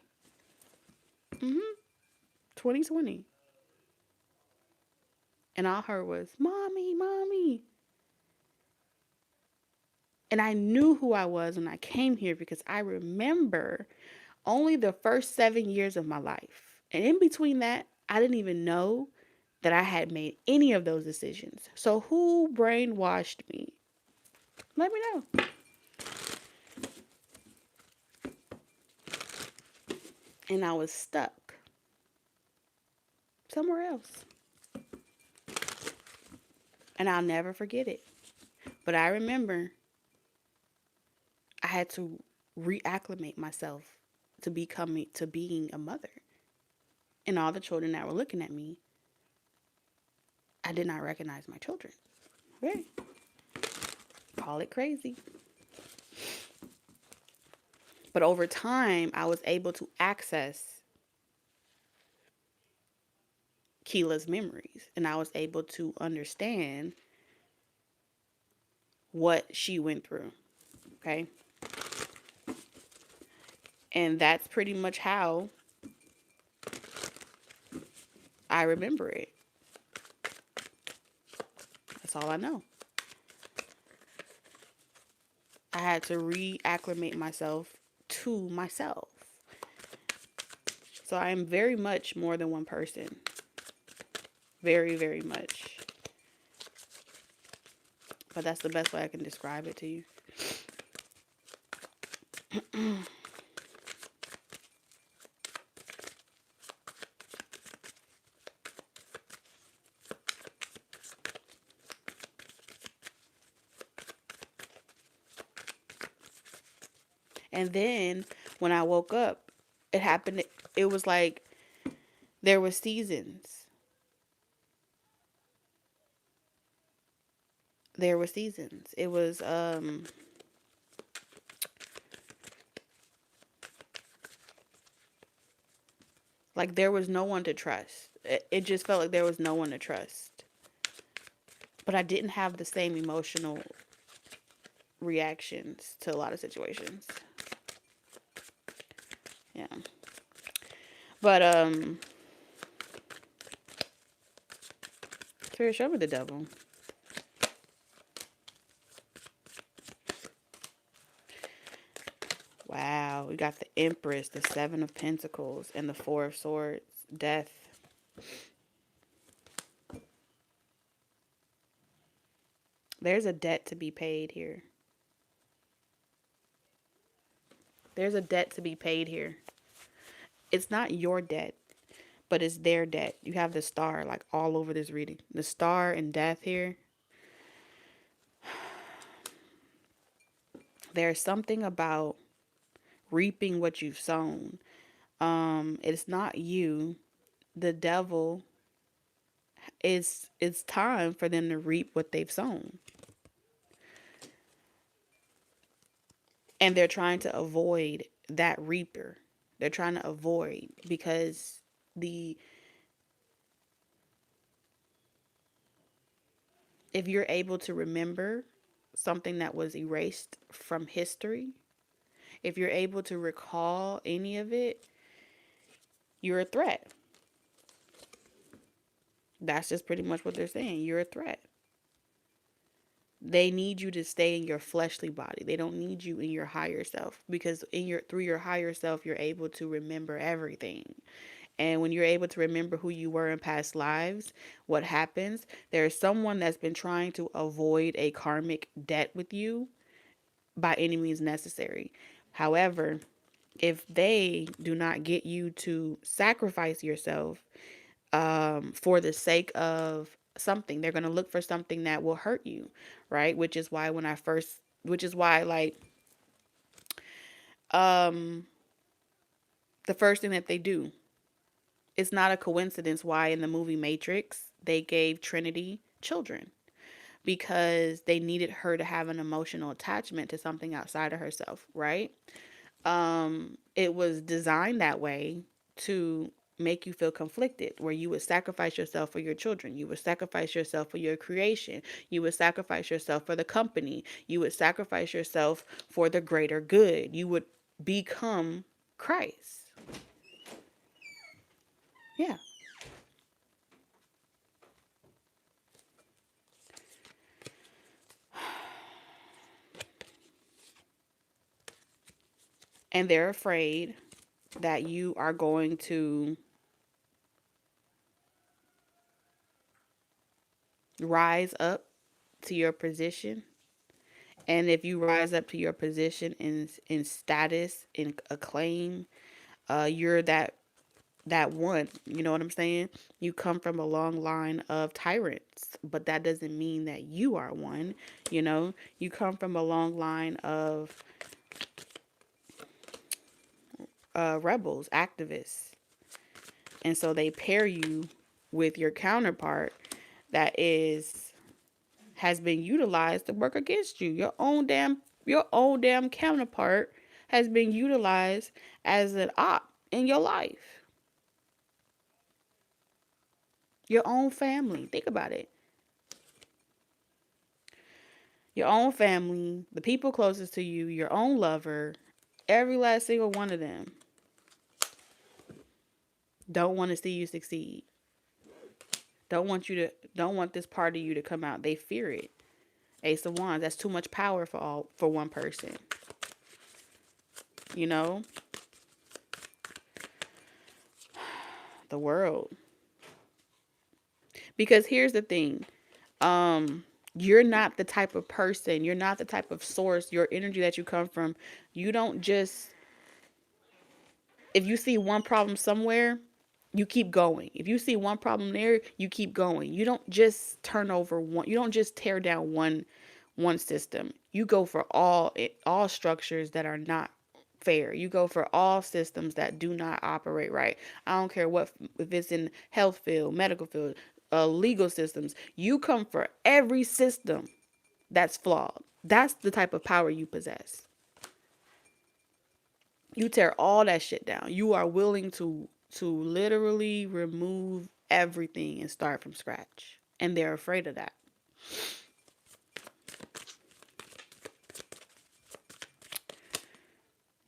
2020. And all I heard was, Mommy, Mommy. And I knew who I was when I came here because I remember only the first 7 years of my life. And in between that, I didn't even know that I had made any of those decisions. So who brainwashed me? Let me know. And I was stuck somewhere else. And I'll never forget it. But I remember I had to reacclimate myself to being a mother. And all the children that were looking at me, I did not recognize my children. Okay. Call it crazy. But over time, I was able to access Keela's memories. And I was able to understand what she went through. Okay. And that's pretty much how I remember it. That's all I know. I had to reacclimate myself to myself. So I am very much more than one person. Very, very much. But that's the best way I can describe it to you. And then when I woke up, it happened. It was like there were seasons. There were seasons. It was like there was no one to trust. It just felt like there was no one to trust. But I didn't have the same emotional reactions to a lot of situations. Yeah. But Spirit, show me the devil. Wow, we got the Empress, the Seven of Pentacles, and the Four of Swords. Death. There's a debt to be paid here. There's a debt to be paid here. It's not your debt, but it's their debt. You have the star like all over this reading. The star and death here. There's something about reaping what you've sown. It's not you. The devil, it's time for them to reap what they've sown. And they're trying to avoid that reaper. They're trying to avoid because if you're able to remember something that was erased from history, if you're able to recall any of it, you're a threat. That's just pretty much what they're saying. You're a threat. They need you to stay in your fleshly body. They don't need you in your higher self, because through your higher self, you're able to remember everything. And when you're able to remember who you were in past lives, what happens? There's someone that's been trying to avoid a karmic debt with you by any means necessary. However, if they do not get you to sacrifice yourself for the sake of something. They're going to look for something that will hurt you, right? Which is why like um the first thing that they do, it's not a coincidence why in the movie Matrix they gave Trinity children, because they needed her to have an emotional attachment to something outside of herself, right? It was designed that way to make you feel conflicted, where you would sacrifice yourself for your children, you would sacrifice yourself for your creation, you would sacrifice yourself for the company, you would sacrifice yourself for the greater good, you would become Christ. Yeah. And they're afraid that you are going to rise up to your position. And if you rise up to your position in status, in acclaim, you're that one. You know what I'm saying? You come from a long line of tyrants, but that doesn't mean that you are one. You know, you come from a long line of rebels, activists, and so they pair you with your counterpart that has been utilized to work against you. Your own damn counterpart has been utilized as an op in your life. Your own family. Think about it. Your own family, the people closest to you, your own lover, every last single one of them don't want to see you succeed. Don't want this part of you to come out. They fear it. Ace of Wands, that's too much power for one person. You know? The world. Because here's the thing. You're not the type of person, you're not the type of source, your energy that you come from, you don't just, if you see one problem somewhere, you keep going. If you see one problem there, you keep going. You don't just you don't just tear down one system. You go for all structures that are not fair. You go for all systems that do not operate right. I don't care if it's in health field, medical field, legal systems. You come for every system that's flawed. That's the type of power you possess. You tear all that shit down. You are willing to literally remove everything and start from scratch. And they're afraid of that.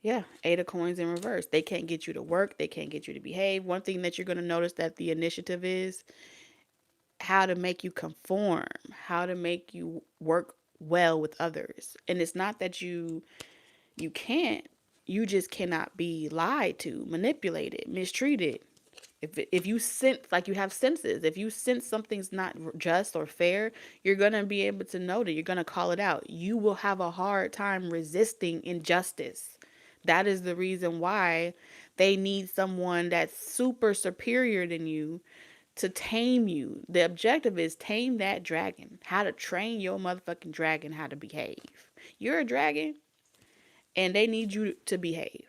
Yeah, 8 of Coins in reverse. They can't get you to work. They can't get you to behave. One thing that you're going to notice that the initiative is how to make you conform, how to make you work well with others. And it's not that you can't. You just cannot be lied to, manipulated, mistreated. If you sense, like you have senses, if you sense something's not just or fair, you're going to be able to know that. You're going to call it out. You will have a hard time resisting injustice. That is the reason why they need someone that's super superior than you to tame you. The objective is tame that dragon. How to train your motherfucking dragon how to behave. You're a dragon and they need you to behave.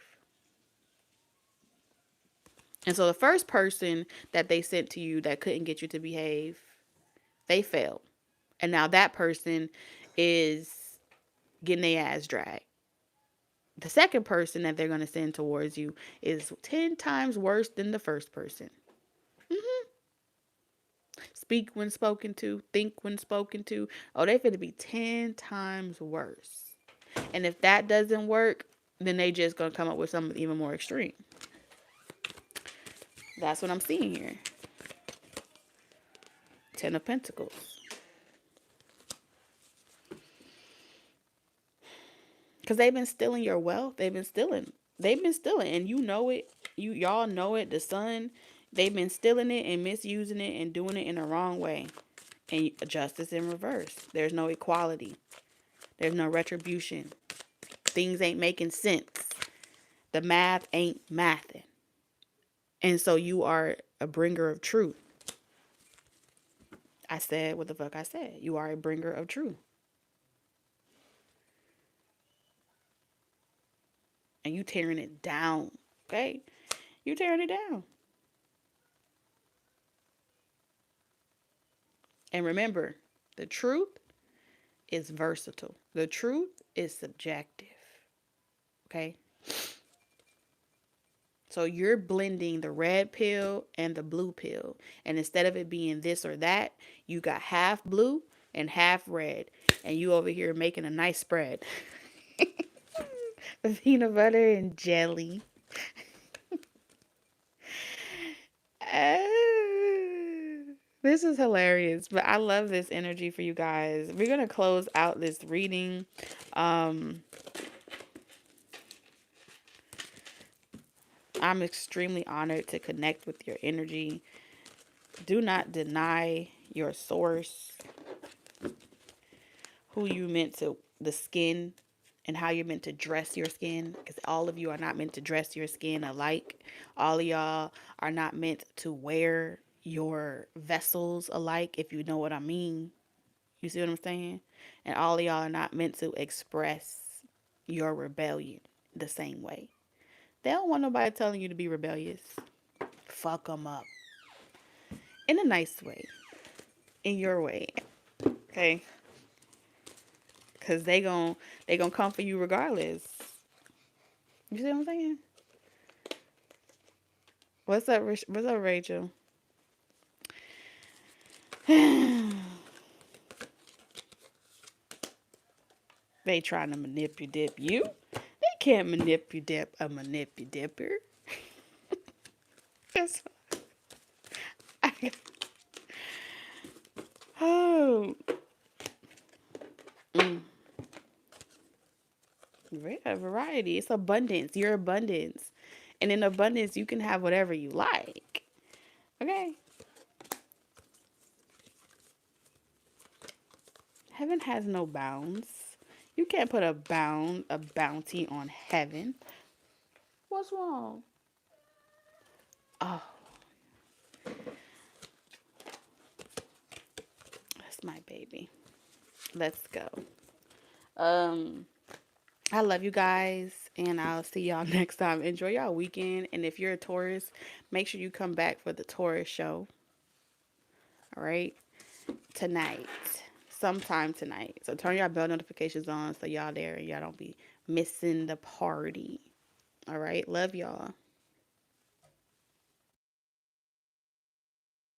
And so the first person that they sent to you that couldn't get you to behave, they failed. And now that person is getting their ass dragged. The second person that they're going to send towards you is 10 times worse than the first person. Speak when spoken to, think when spoken to. Oh, they finna be 10 times worse. And if that doesn't work, then they just going to come up with something even more extreme. That's what I'm seeing here. 10 of Pentacles. Because they've been stealing your wealth. They've been stealing. And you know it. Y'all know it. The sun. They've been stealing it and misusing it and doing it in the wrong way. And justice in reverse. There's no equality. There's no retribution. Things ain't making sense. The math ain't mathing. And so you are a bringer of truth. I said what the fuck I said. You are a bringer of truth. And you tearing it down. Okay? You tearing it down. And remember, the truth is versatile. The truth is subjective. Okay? So you're blending the red pill and the blue pill. And instead of it being this or that, you got half blue and half red. And you over here making a nice spread. Peanut butter and jelly. This is hilarious, but I love this energy for you guys. We're going to close out this reading. I'm extremely honored to connect with your energy. Do not deny your source, who you meant to, the skin, and how you're meant to dress your skin, because all of you are not meant to dress your skin alike. All of y'all are not meant to wear your vessels alike, if you know what I mean. You see what I'm saying? And all of y'all are not meant to express your rebellion the same way. They don't want nobody telling you to be rebellious. Fuck them up. In a nice way. In your way. Okay? Because they gonna come for you regardless. You see what I'm saying? What's up, Rachel? They trying to manipulate you. They can't manipulate a manipulator. That's oh. Variety. It's abundance. Your abundance. And in abundance, you can have whatever you like. Okay? Heaven has no bounds. You can't put a bounty on heaven. What's wrong? Oh. That's my baby. Let's go. I love you guys, and I'll see y'all next time. Enjoy y'all weekend, and if you're a Taurus, make sure you come back for the Taurus show. All right? Tonight. Sometime tonight. So turn your bell notifications on so y'all there and y'all don't be missing the party. All right? Love y'all.